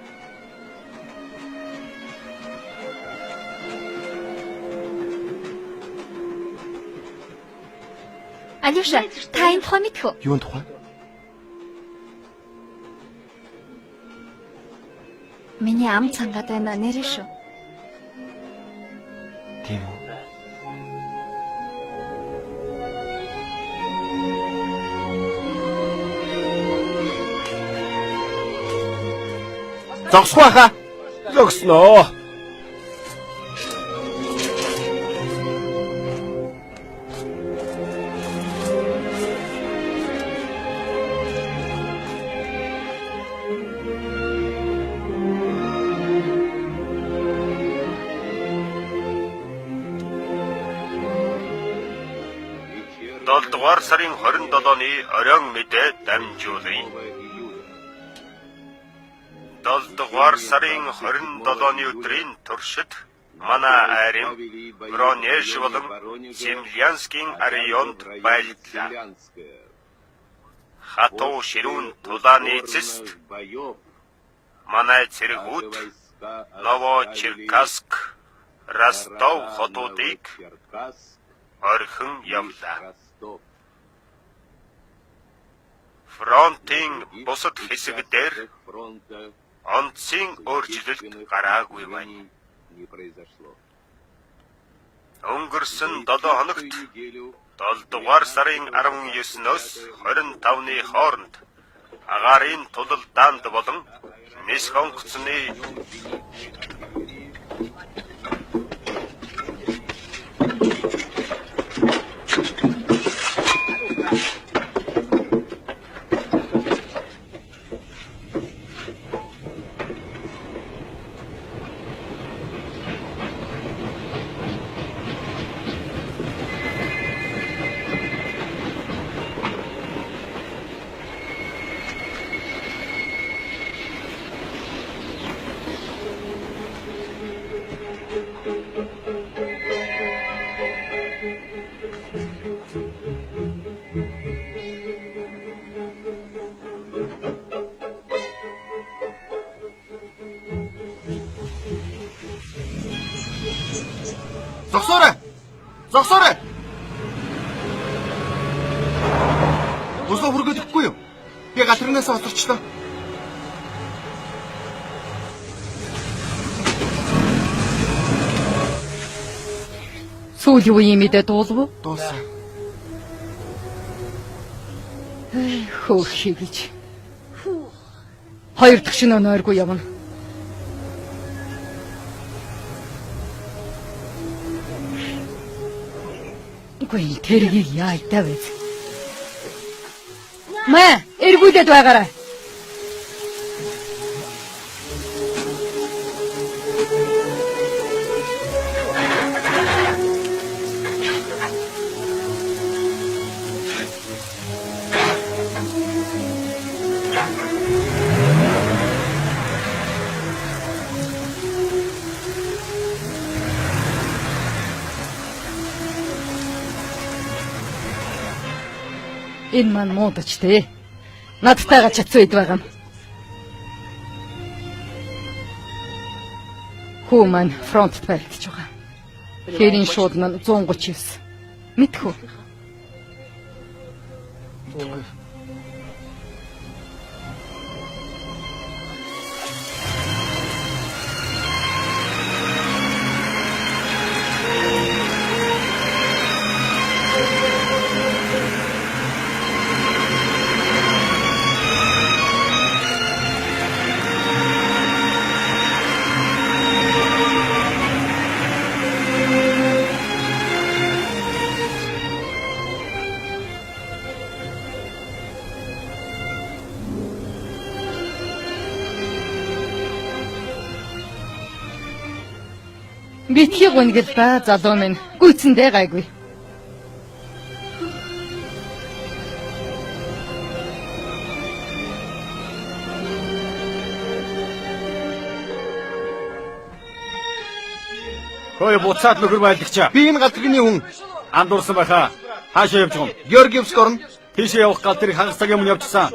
Алёша, та энэ тухай мэдэх үү? Юун тухай? Миний ам цангад байна нэрээ шүү. Тийм үү? Зогсохгүй хаа. Зогсноо. Долдугаар сарын 27-ны оройн мэдээ дамжуулъя. Долдугаар сарын 27-ны өдрийн туршид манай айрын Воронеж болон Семлянскийн районд байлдлаа. Хатуу ширүүн тулааны эцэст манай цэргүүд Новочеркасск, Ростов хотуудыг орхин явлаа. Фронтын бусад хэсэгдэр онцгийн өөрчлөлт гараагүй байна. Өнгөрсөн 7 хоногт 7 дугаар сарын 19-ноос 25-ны хооронд агаарын тулалдаанд болон нис хонгоцны Зогсоорой. Зогсоорой. Бусаа хүргээд өгөхгүй юу? Би галрынаас оцорчлоо. Сүүлийн үеийн мэдээ дуулав уу? Дуусан. Хөөх гэж. Хоёр дахь шинэ нойргүй явна. Үгүй тэргийг яайдаа вэ? Мэ, эргүүлээд байгаарай. Энэ маань муудаж те. Надтайгаа чацвэд байгаа юм. Хүү маань фронтт баригдаж байгаа. Хэрийн шууд маань 139. Мэдхүү. Битгий гүнгэл ба залуу минь гүйцэндээ гайгүй. Хөөе буцаад нөхөр байлгачаа. Би энэ галрын хүн Андуурсан байхаа. Хаашаа явж байгаа юм? Георгиевск орно. Тийшээ явах гал тэр хагас цагийн өмнө явчихсан.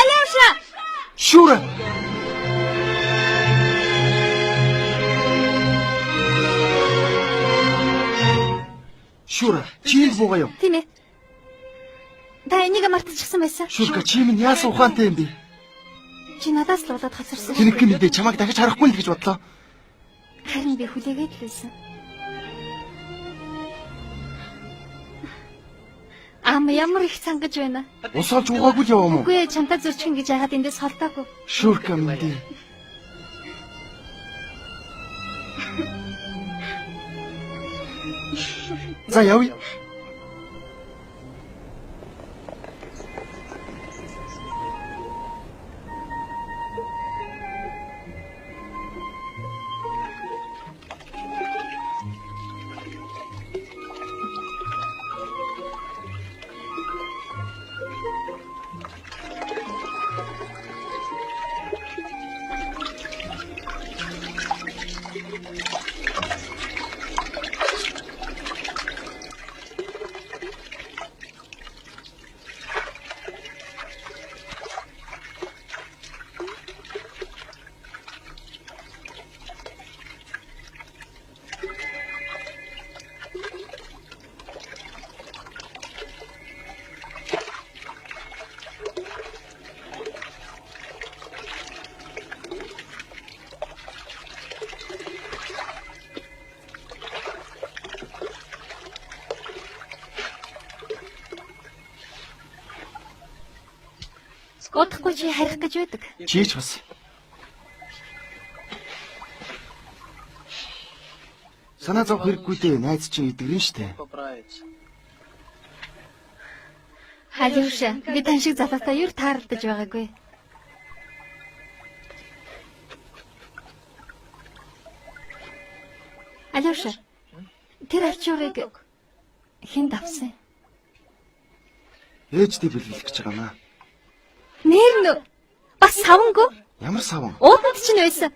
Алёша! Шүрэ. Шүрэ, чи л буугаа юу? Тийм ээ. Та энийг мартчихсан байсан. Шүрэ, чи минь яасан ухаантай юм бэ? Чи надаас л удаад хасарсан. Тэнэг мэдээ чамайг дахиж харахгүй л гэж бодлоо. Харин би хүлээгээд л байсан. Ямар их цангаж байна. Ус олж уугаагүй л яваа мó. Үгүй ээ, чамтай зөрчихөн гэж яагаад эндээс холдоогүй. Шүрэ мэдээ. За явъя. Удахгүй чи харих гэж байдаг. Чи ч бас. Санаа зовх хэрэггүй дээ. Найз чинь идэгрэн штэ. Алёша, би тань шиг залуутай юу тааралдаж байгаагүй. Алёша, тэр ачуурыг Хэн давсан? Ээжтэй бэлгэлэх гэж байгаа маа. Нэр нь бас савнгүй. Ямар савн? Уудад чинь байсан.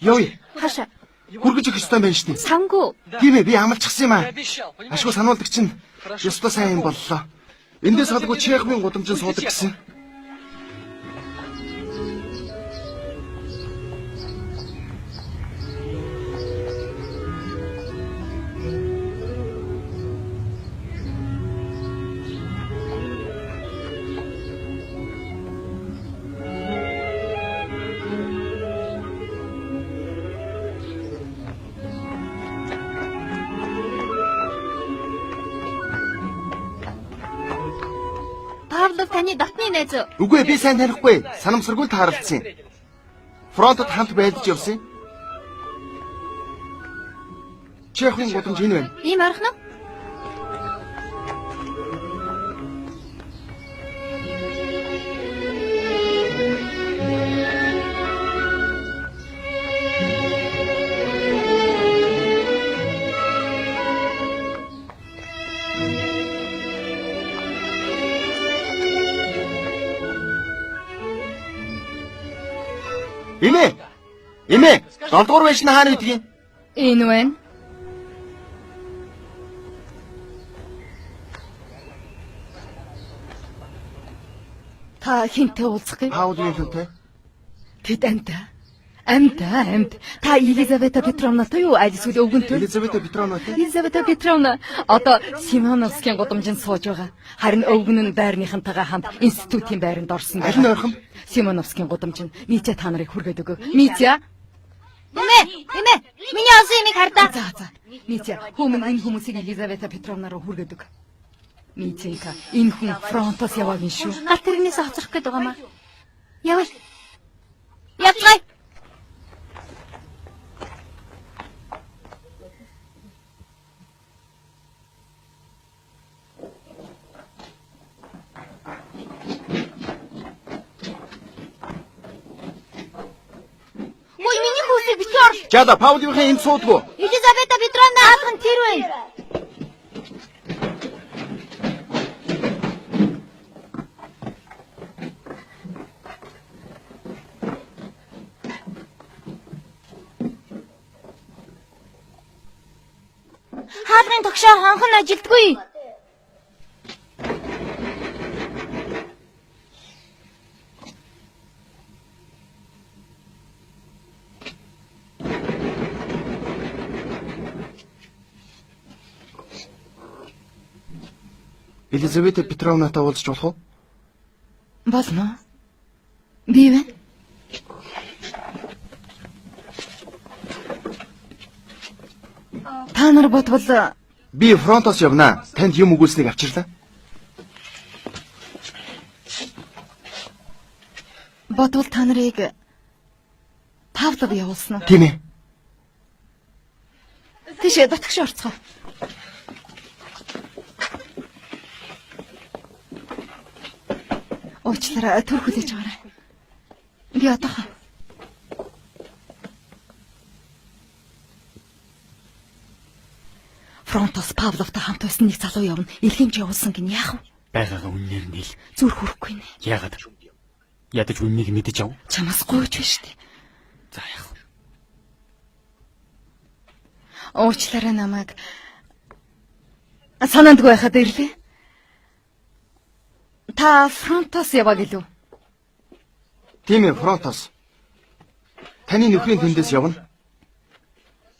Ёй, Хаашаа? хүргэж өгөх ёстой юм байна шүү дээ. Савнгүй. Тийм ээ, би амлчихсан юм аа. Ашгүй сануулдаг чинь ёстой сайн юм боллоо. Эндээс салгүй Чеховын гудамжинд суудаг гэсэн. Павлов таны дотны найз уу? Үгүй би сайн танихгүй. Санамсаргүй тааралцсан. Фронтод хамт байлдаж явсан. Чеховын гудамж энэ байна. Ийм арах нь? Эмээ! Эмээ! 7 дугаар байшин хаана байдгийг? Энэ байна. Та хинтээ уулзах гээ? Паулын хүнтэй. Тэд амьд. Та Елизавета Петровнатай юу айлсгүй өвгөнтэй? Елизавета Петровнатай. Елизавета Петровна одоо Симоновскийн гудамжинд сууж байгаа. Харин өвгөн нь байрныхантайгаа хамт институтын байранд орсон Аль нь ойрхон? Симоновскийн гудамжинд Митя та нарыг хүргээд өгөө. Митя. Эмээ. Миний олсон юмыг хардаа. За. Митя, энэ хүмүүсийг Елизавета Петровна руу хүргээд өг. Митенька, энэ хүн фронтоос яваагийн шүү. Гал тэрнээс хоцрох гээд байгаа маа. Явъя. Явцгаая. Ой, миний хүүсийг битүүр. Жада Паулын энд суудгүй. Елизавета Петровна хаалхан тэр байна. Хаалгын тогшоо хонхон ажилдгүй. Елизавета Петровнатай уулзч болох уу? Болно. Би байна. Та нар бодвол Би фронтоос явнаа. Танд юм өгүүлснийг авчирлаа. та нарыг Павлов явуулсан уу? Тийм ээ. Тийш дотгош орцгоо. Уучлаарай, төр хүлээж аваарай. Би одоо Фронтос Павловтай хамт байсан нэг залуу явна. Илгэмж явуулсан гин яах вэ? Байгаагаа үнээр нь хэл. Зүр хүрэхгүй нэ. Яагаад? Ядаж үннийг мэдэж ав. Чамаас гойж байна шүү дээ. За яах вэ? Уучлаарай намайг. Санаандгүй байхад ирлээ. Та фронтос яваа гэлөө. Тийм ээ, фронтоос. Таны нөхрийн тэндээс явна.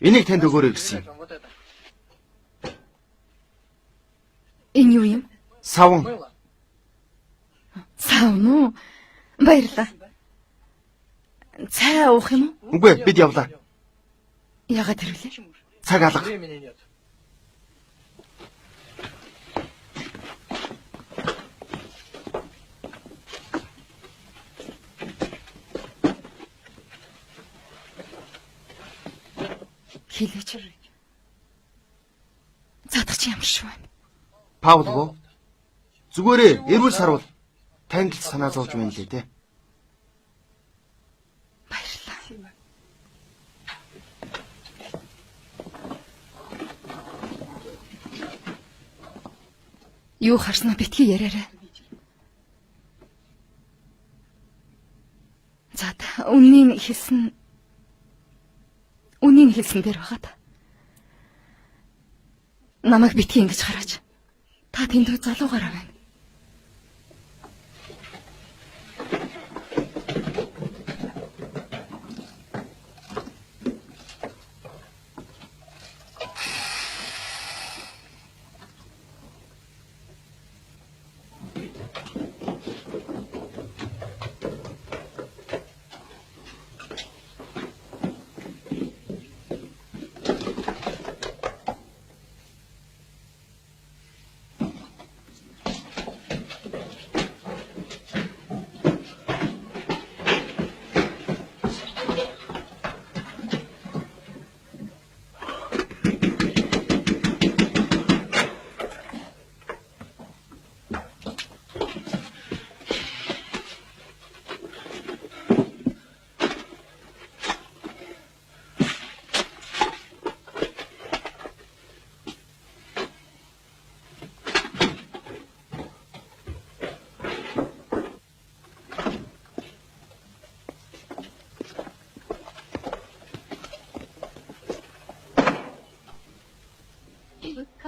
Энийг танд өгөөрэй гэсэн юм. Энэ юу юм? Савн. Савн уу? Баярлалаа. Цай уух юм уу? Үгүй, бид явлаа. Яагаад ирлээ? Цаг алга. Хэлээч. Задах чи ямар шүү вэ? Павлов. Зүгээрээ эрүүл сарвал танд л санаа зовж байна лээ дээ. Баярлалаа. Юу харснаа битгий яриарай. За үнийн хэлсэн дээр байгаа та. Намайг битгий ингэж хараач. Та тэнд залуугаараа байна.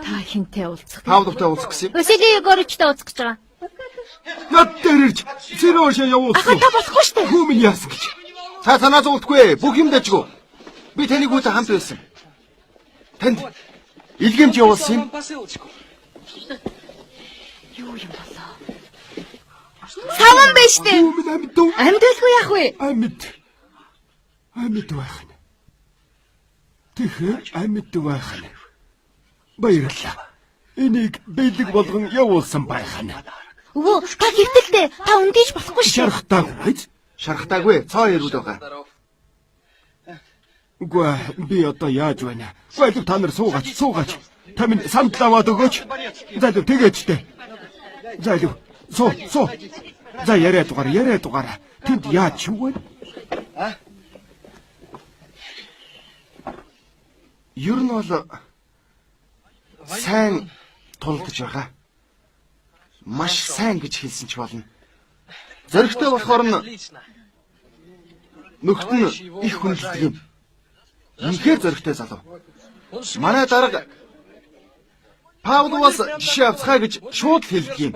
Та хинтээ уулзах. Павловтай уулзах гэсэн юм. Василий Егорычтай уулзах гэж байгаа. Над дээр ирж Сережа явуулсан. Ахаа та болохгүй шүү дээ. Хүмүн яасан гэж. Та танаа зуултгүй. Бүх юм дэжгүй. Би таныг үүтэй хамт байсан. Танд илгэмж явуулсан юм. Юу юм болоо? Саван биш дээ. Хүмүн амьд уу? Амьд байлгүй яах вэ? Амьд байх нь. Тэгэхээр амьд байх нь. Баярлалаа. Энийг бэлэг болгон явуулсан байх нь. Өвөө та хэвтэлтэй. Та үндийж болохгүй шүү. Шархтаагүй. Шархтаагүй. Цоо ирүүд байгаа. Үгүй би одоо яаж байна? Гүйлэг та нар суугаач. Та минь самт аваад өгөөч. Залуу тэгээд ч дээ. Залуу суу. За яриа дугаар. Тэнд яаж юу вэ? Ер нь бол сайн тулдж байгаа. Маш сайн гэж хэлсэн ч болно. Зоригтой болохоор нь нөхд нь их хүндэлдэг юм. Үнэхээр зоригтой залуу. Манай дарга Павловаас жишээ авцгаа гэж шууд хэлдэг юм.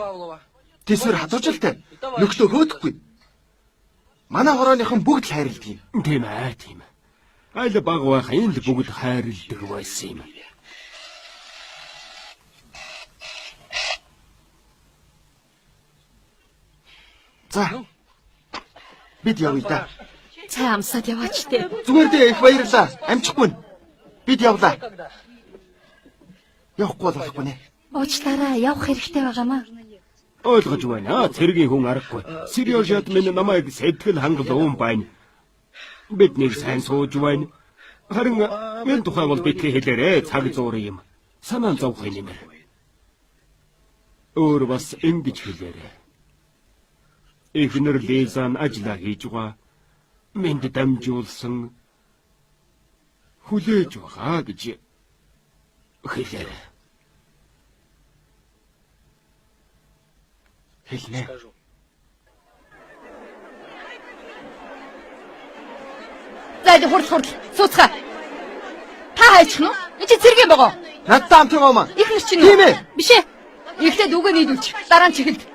Тэсвэр хатуужилтай. Нөхдөө хөөдөхгүй. Манай хорооныхон бүгд л хайрладаг юм. Тийм ээ. Айл баг байхын л бүгд хайрладаг байсан юм. За. Бид явъя да. Цай амсаад яваач дээ. Зүгээр дээ их баярлаа. Амжихгүй нь. Бид явлаа. Явахгүй болохгүй нэ. Уучлаарай. Явах хэрэгтэй байгаамаа. Ойлгож байна. Цэргийн хүн аргагүй. Сережад минь намайг сэтгэл хангалуун байна. Бид нэг сайн сууж байна. Харин минь тухай бол битгий хэлээрээ цаг зуурын юм. Санаа зовхын юм. Өөр бас ингэж хэлээрээ. Эхнэр Лизан ажиллаа хийж байгаа. Минь дамжуулсан хүлээж байгаа гэж хэлээ. Хэлнэ. За хурд сууцгаа. Та хайчих нь уу? Энд чи цэргийн байгаа. Надтай хамт яваа маа. Ихнэр чинь Тийм ээ. Биш ээ. Ихтэй дүгэ нийлүүлчих. Дараа нь чихэлд.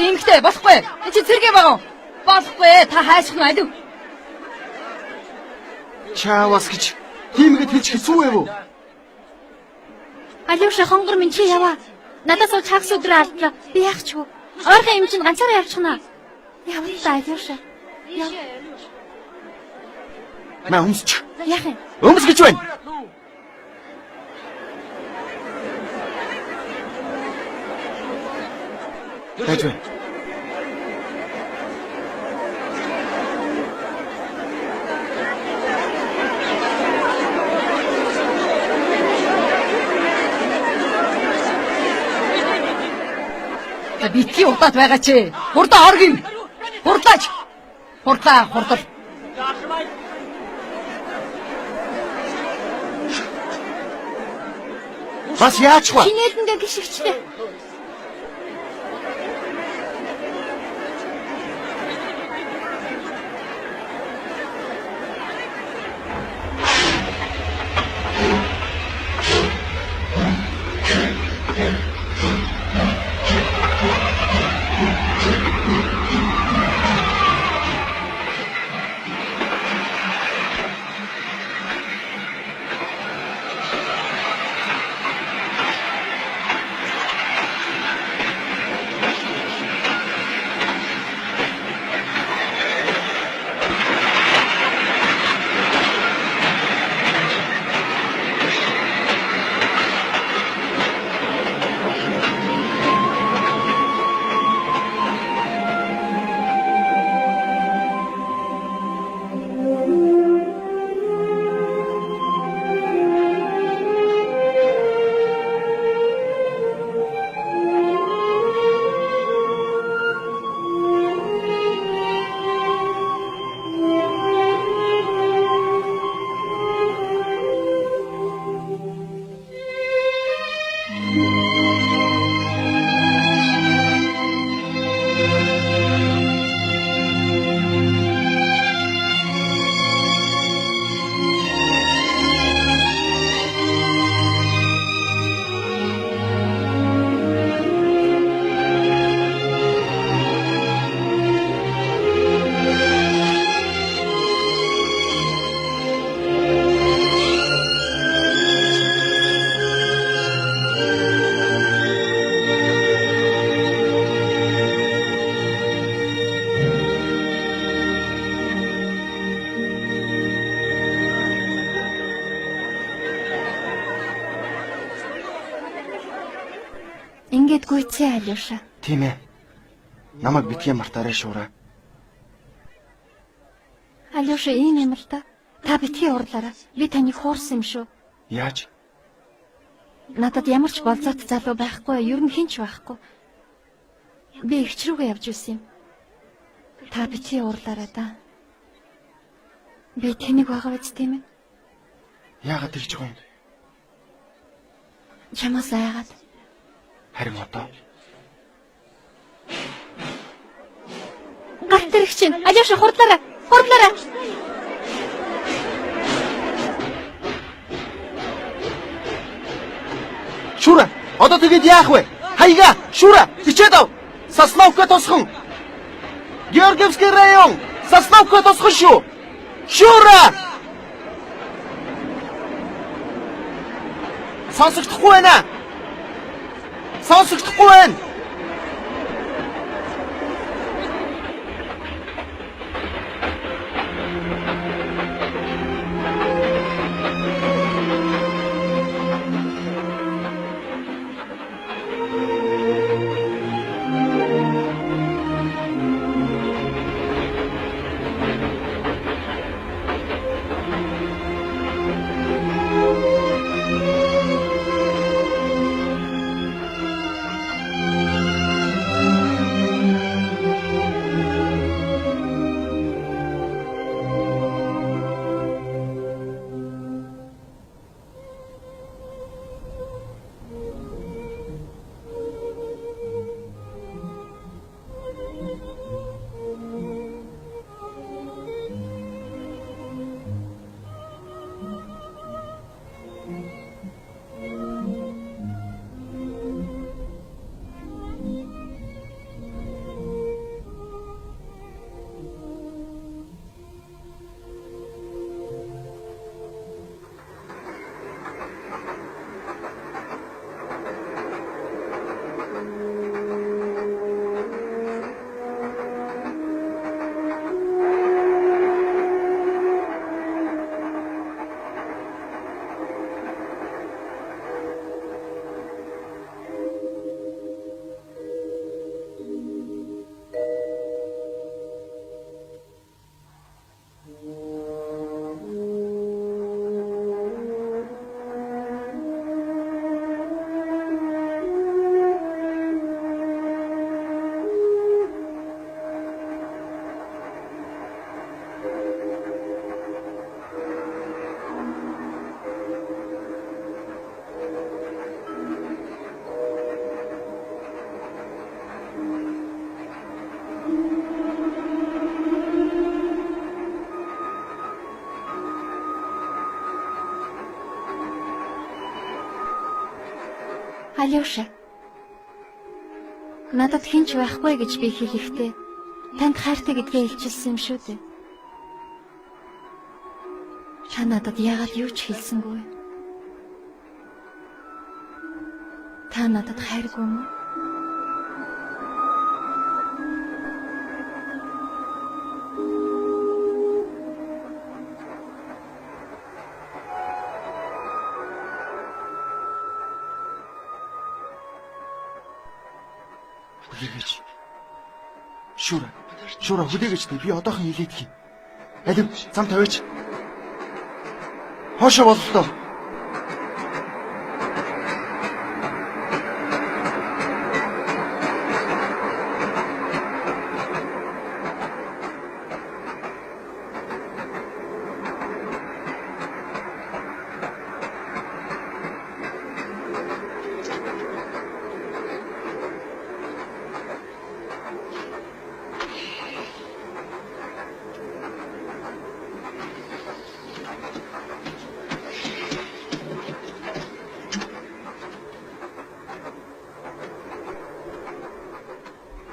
Ингэхдээ болохгүй. Энд чи цэргийн байгаа. Болохгүй. Та хайчих нь алив. Чаавас гэж тиймгээд хэлж хэцүү ээ юу? Алиуша хонгор минь чи яваа. Надаас уу чагс өдрөө алдлаа. Би яах ч вэ? Ойрхон юм чинь ганцаараа явчихна. Яваа Алиуша. Яа. Наа өмсч. Яах юм? Өмс гэж байна. Байж байна. Битгий удаад байгаа чи. Хурдаа оргин. Хурдаач. Хурдаа. Бас яачгүй. Чинээдэнгээ гიშгчтэй. Ингээд гүйцээ Алёша. Тийм ээ. Намайг битгий мартаарай шуураа. Алёша ийм юм л та. Та битгий уурлаарай. Би таныг хуурсан юм шүү. Яаж? Надад ямар ч болзоот залуу байхгүй, ер нь хинч байхгүй. Би ихч рүүгээ явж ирсэн юм. Та битгий уурлаарай да. Би тэнийг байгаа биз тийм ээ? Яагаад тэгж байгаа юм? Чамаас айгаад. Харин одоо Гарт ирэх чинь. Алёша хурдлаарай. Хурдлаарай. Шура, одоо тэгээд яах вэ? Хаяга, Шура, ичээд ав. Сосновка тосхон. Георгиевский район. Сосновка тосхон шүү. Шура! Сонсогдохгүй байна. Сонсогдохгүй байна. Алёша. Надад хинч байхгүй гэж би хэлэхдээ танд хайртай гэдгээ илчилсэн юм шүү дээ. Та надад яагаад юу ч хэлсэнгүй? Та надад хайргүй юм уу? Хүлээгэж. Шуура хүлээгэж дээ. Би одоохон хэлээдгий. Алив зам тавиач. Хоошоо боллоо.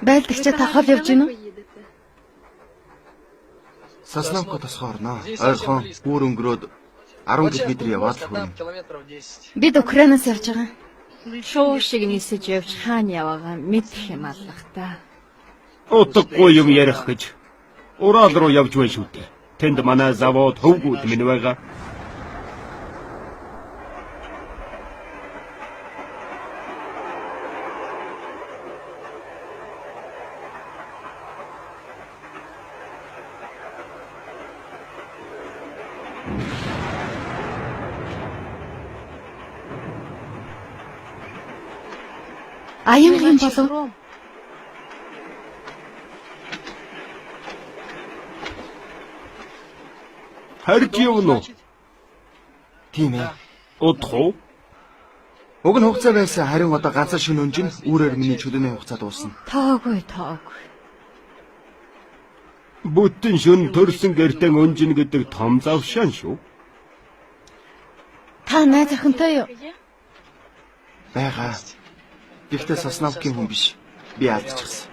Байлдагчаа та хол явж гинэ үү? Саснамко тосгоо орноо. Ойрхон бүр өнгөрөөд 10 км яваад л хүрнэ. Бид Украинаас явж байгаа. Шуу шиг нисэж явж хаана яваагаа мэдэх юм аллах та. Утгагүй юм ярих гэж Урал руу явж байна шүү дээ. Тэнд манай завод хөвгүүд минь байгаа. Аянгийн болов. Харж явна уу? Тийм ээ. Удахгүй. Уг нь хугацаа байсан. Харин одоо ганцаар шинэ өнжин үүрээр миний чөлөөний хугацаа дуусна. Тоогүй. Бүтэн шөн төрсөн гэртэн өнжин гэдэг том завшаан шүү. Та найз охинтой юу? Бага. Гэхдээ Сосновкийн хүн биш. Би алдчихсан.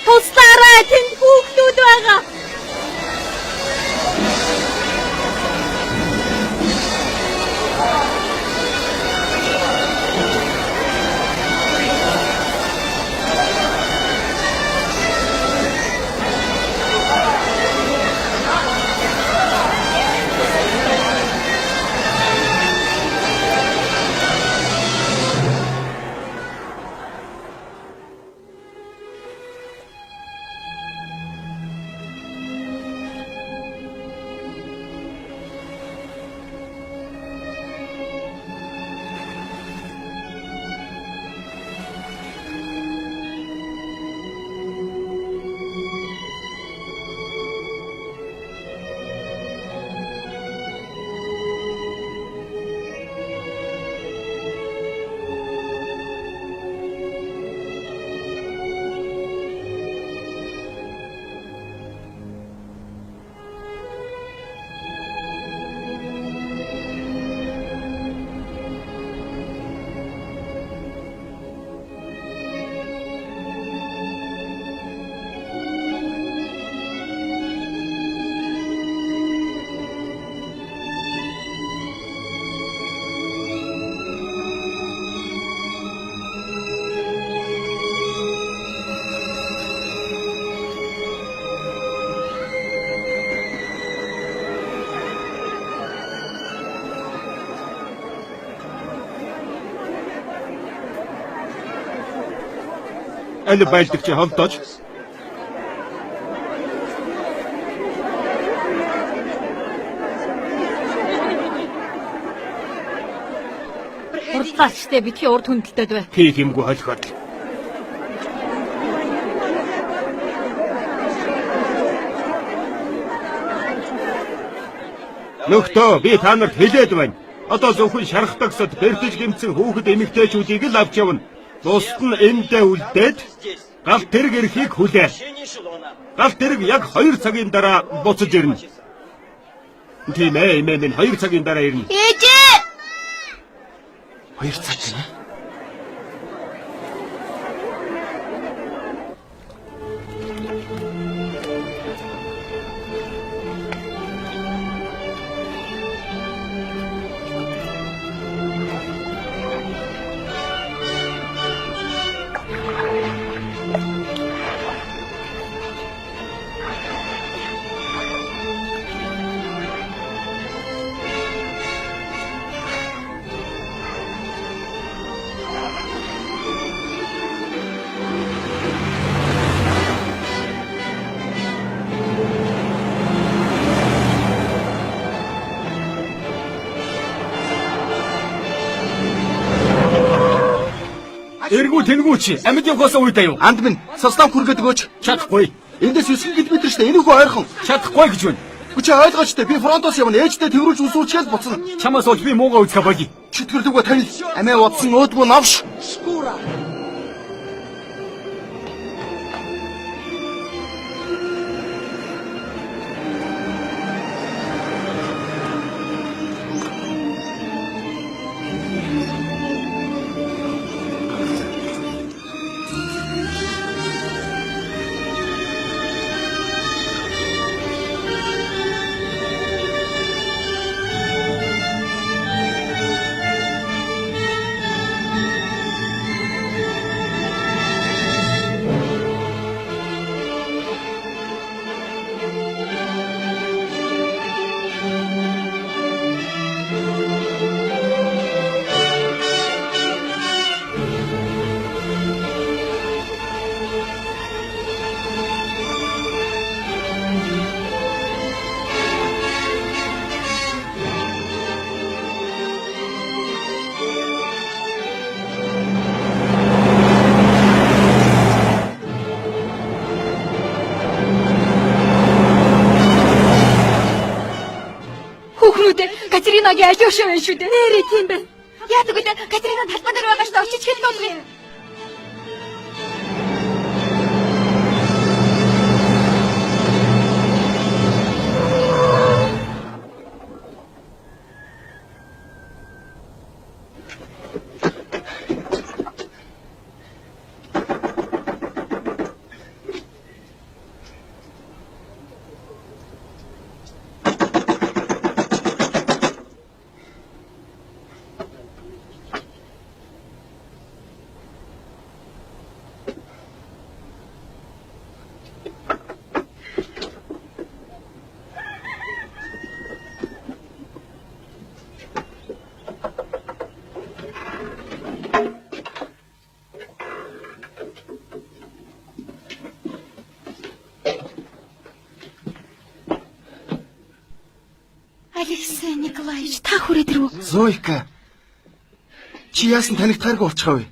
Туслаарай, тэнд хүүхдүүд байгаа. Аль байлдагч холдооч. Заалчтай битгий урд хүндэлтэй бай. Хийх юмгүй холиход. Нөхдөө би та нарт хэлээд байна. Одоо зөвхөн шархтагсад бэрдэж гэмцэн хүүхэд эмэгтэйчүүдийг л авч явна. Бусд нь эндээ үлдээд гал тэрэг эрхийг хүлээн. Гал тэрэг яг 2 цагийн дараа буцаж ирнэ. Тийм ээ, минь 2 цагийн дараа ирнэ. Ээжээ! 2 цаг гинэ. Эргүү тэнгүүч амьд явахаас уйдаа юу? Анд минь сослав хүргээд өгөөч. Чадахгүй. Эндээс 9 км штэ. Энэ хүү ойрхон. Чадахгүй гэж байна. Чи ойлгооч те. Би фронтоос явна. Ээжтэй тэрүүлж усуучгээл буцна. Чамаас олж би муугаа үзэх байги. Чөтгөрлөгөө тань. Амиа удсан өөдгөө навш. Катеринагийн алиушаа байна шүү дээ. Нэрээ тийм байна. Яадаг вэ? Катерина талбай дээр байгаа шүү дээ. Очиж хэд болов юм? Алексей Николаевич, та хүрээд ирв үү? Зойка. Чи яасан танигдахааргүй болчихоо вэ?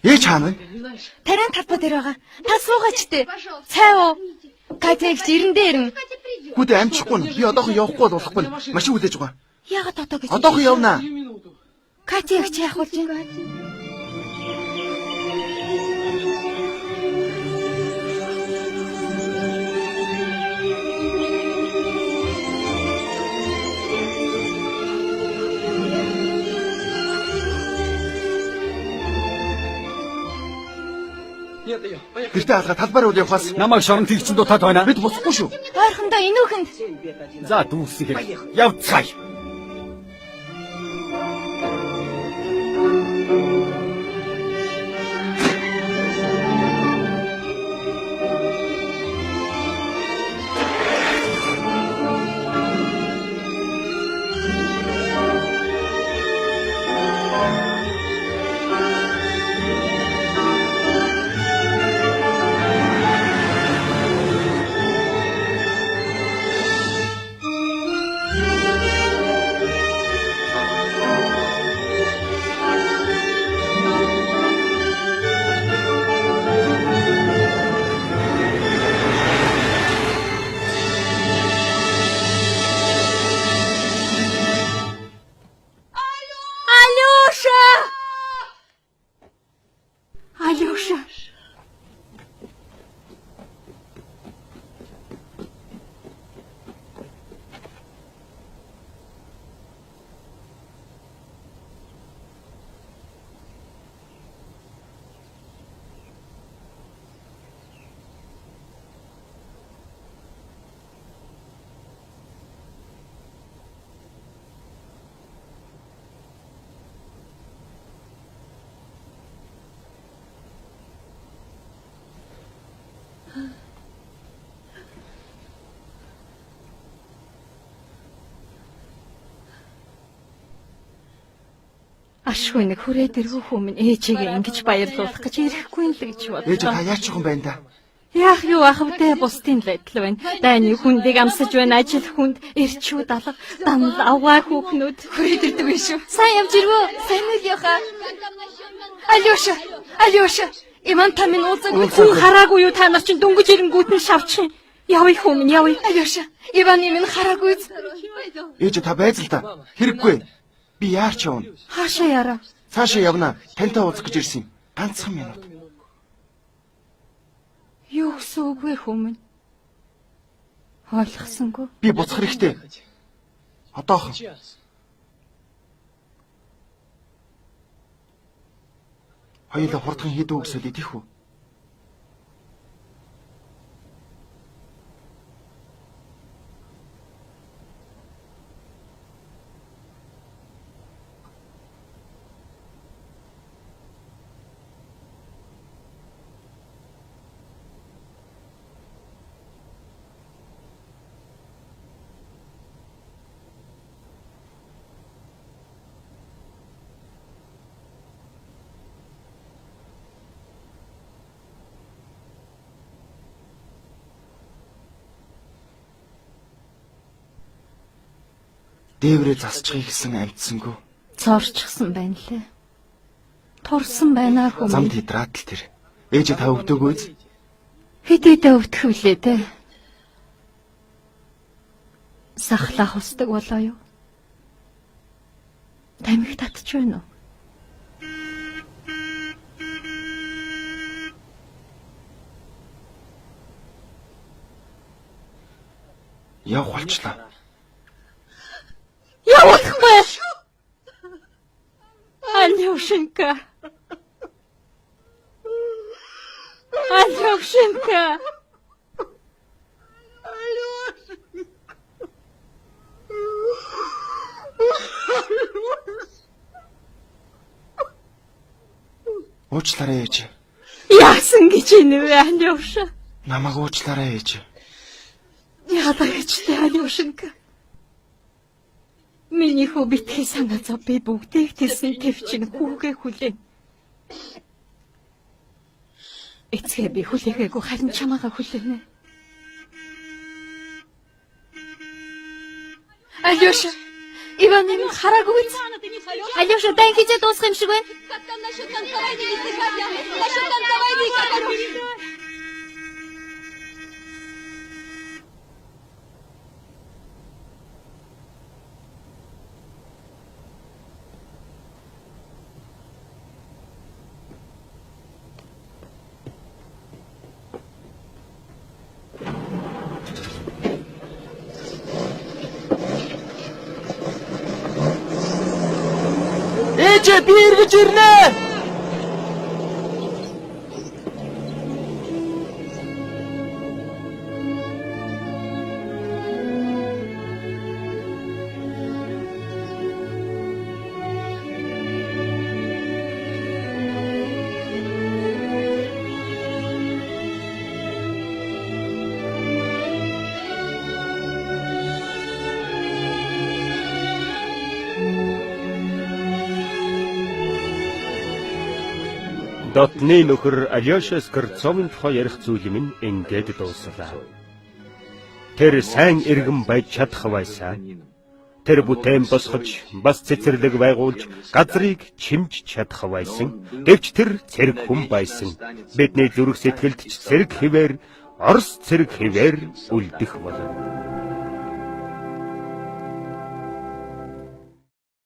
Ээж хаана вэ? Тарайн талбай дээр байгаа. Та суугаач дээ. Цай уу? Катягч ирэндээ ирнэ. Гүдэ амжихгүй нь. Би одоохон явахгүй бол болохгүй. Машин хүлээж байгаа. Яагаад одоо гэж? Одоохон явнаа. Катягч яах болж байна? Гэртээ алга талбаар үл явахаас Намайг шорон тэгчин дутаад байна. бид буцахгүй шүү. Ойрхондоо инүүхэнд. За дүүсэх хэрэг. Явцгаая. Ашгүй нэг хүрээд ирэх хүмүүс ээжигээ ингэж баярлуулах гэж ирэхгүй л гэж Ээж та бодлоо. яач юм байна да? Яах юу ах вэ? Бусдын л адил байна. Дайны хүндийг амсаж байна, ажил хүнд, эрчүүд алга, данал аваа хүүхнүүд хүрээд ирдэг биш үү? Сайн явж ирвөө. Сайн уу яха? Алёша. Иманта минь уулзаг хүн хараагүй юу? Та нар чинь дөнгөж ирэнгүүт нь шавчих юм. Явъя хүмүүс, явъя. Алёша, Иван минь хараагүй. Ээж та байж л да. Хэрэггүй. Би яарч явна. Хаашаа яраа? Цаашаа явна. Тантай уулзах гэж ирсэн юм. Ганцхан минут. Юу гэсэн үг вэ хүмүүс? Ойлгосонгүй. Би буцах хэрэгтэй. Одоохон. Хоёулаа хурдхан хийдүү гэсэл идэх үү? Дээврээ засчихъя гэсэн амтсангүй. Цоорчсон байна лээ. Турсан байна хүмүүс. Замд хидраад л тэр. Ээж та өвдөгөөз. Хэдийдээ өвдөх үлээ дээ. Сахлах устдаг болоо юу? Тамхи татчих байна уу? Явах болчлаа. Явахгүй. Алёшенька. Уучлаарай ээж. Яасан гэж юм бэ Алёша? Намайг уучлаарай ээж. Яагаад ч Алёшенька. Миний хүү битгий санаа зов би бүгдийг тэрсэн төвчин хүүгээ хүлээн. Эцгээ би хүлээгээгүй харин чамаагаа хүлээнэ. Алёша, Иванын хараагүй. Алёша дан хийж дуусах юм шиг байна. Ээж би эргэж ирнэ. Дотны нөхөр Алёша Скорцовын тухай ярих зүйл минь ингээд дууслаа. Тэр сайн иргэн байж чадах байсан. Тэр бүтээн босгож, бас цэцэрлэг байгуулж, газрыг чимж чадах байсан. Гэвч тэр цэрэг хүн байсан. Бидний зүрх сэтгэлд ч цэрэг хിവэр, орс цэрэг хിവэр үлдэх болно.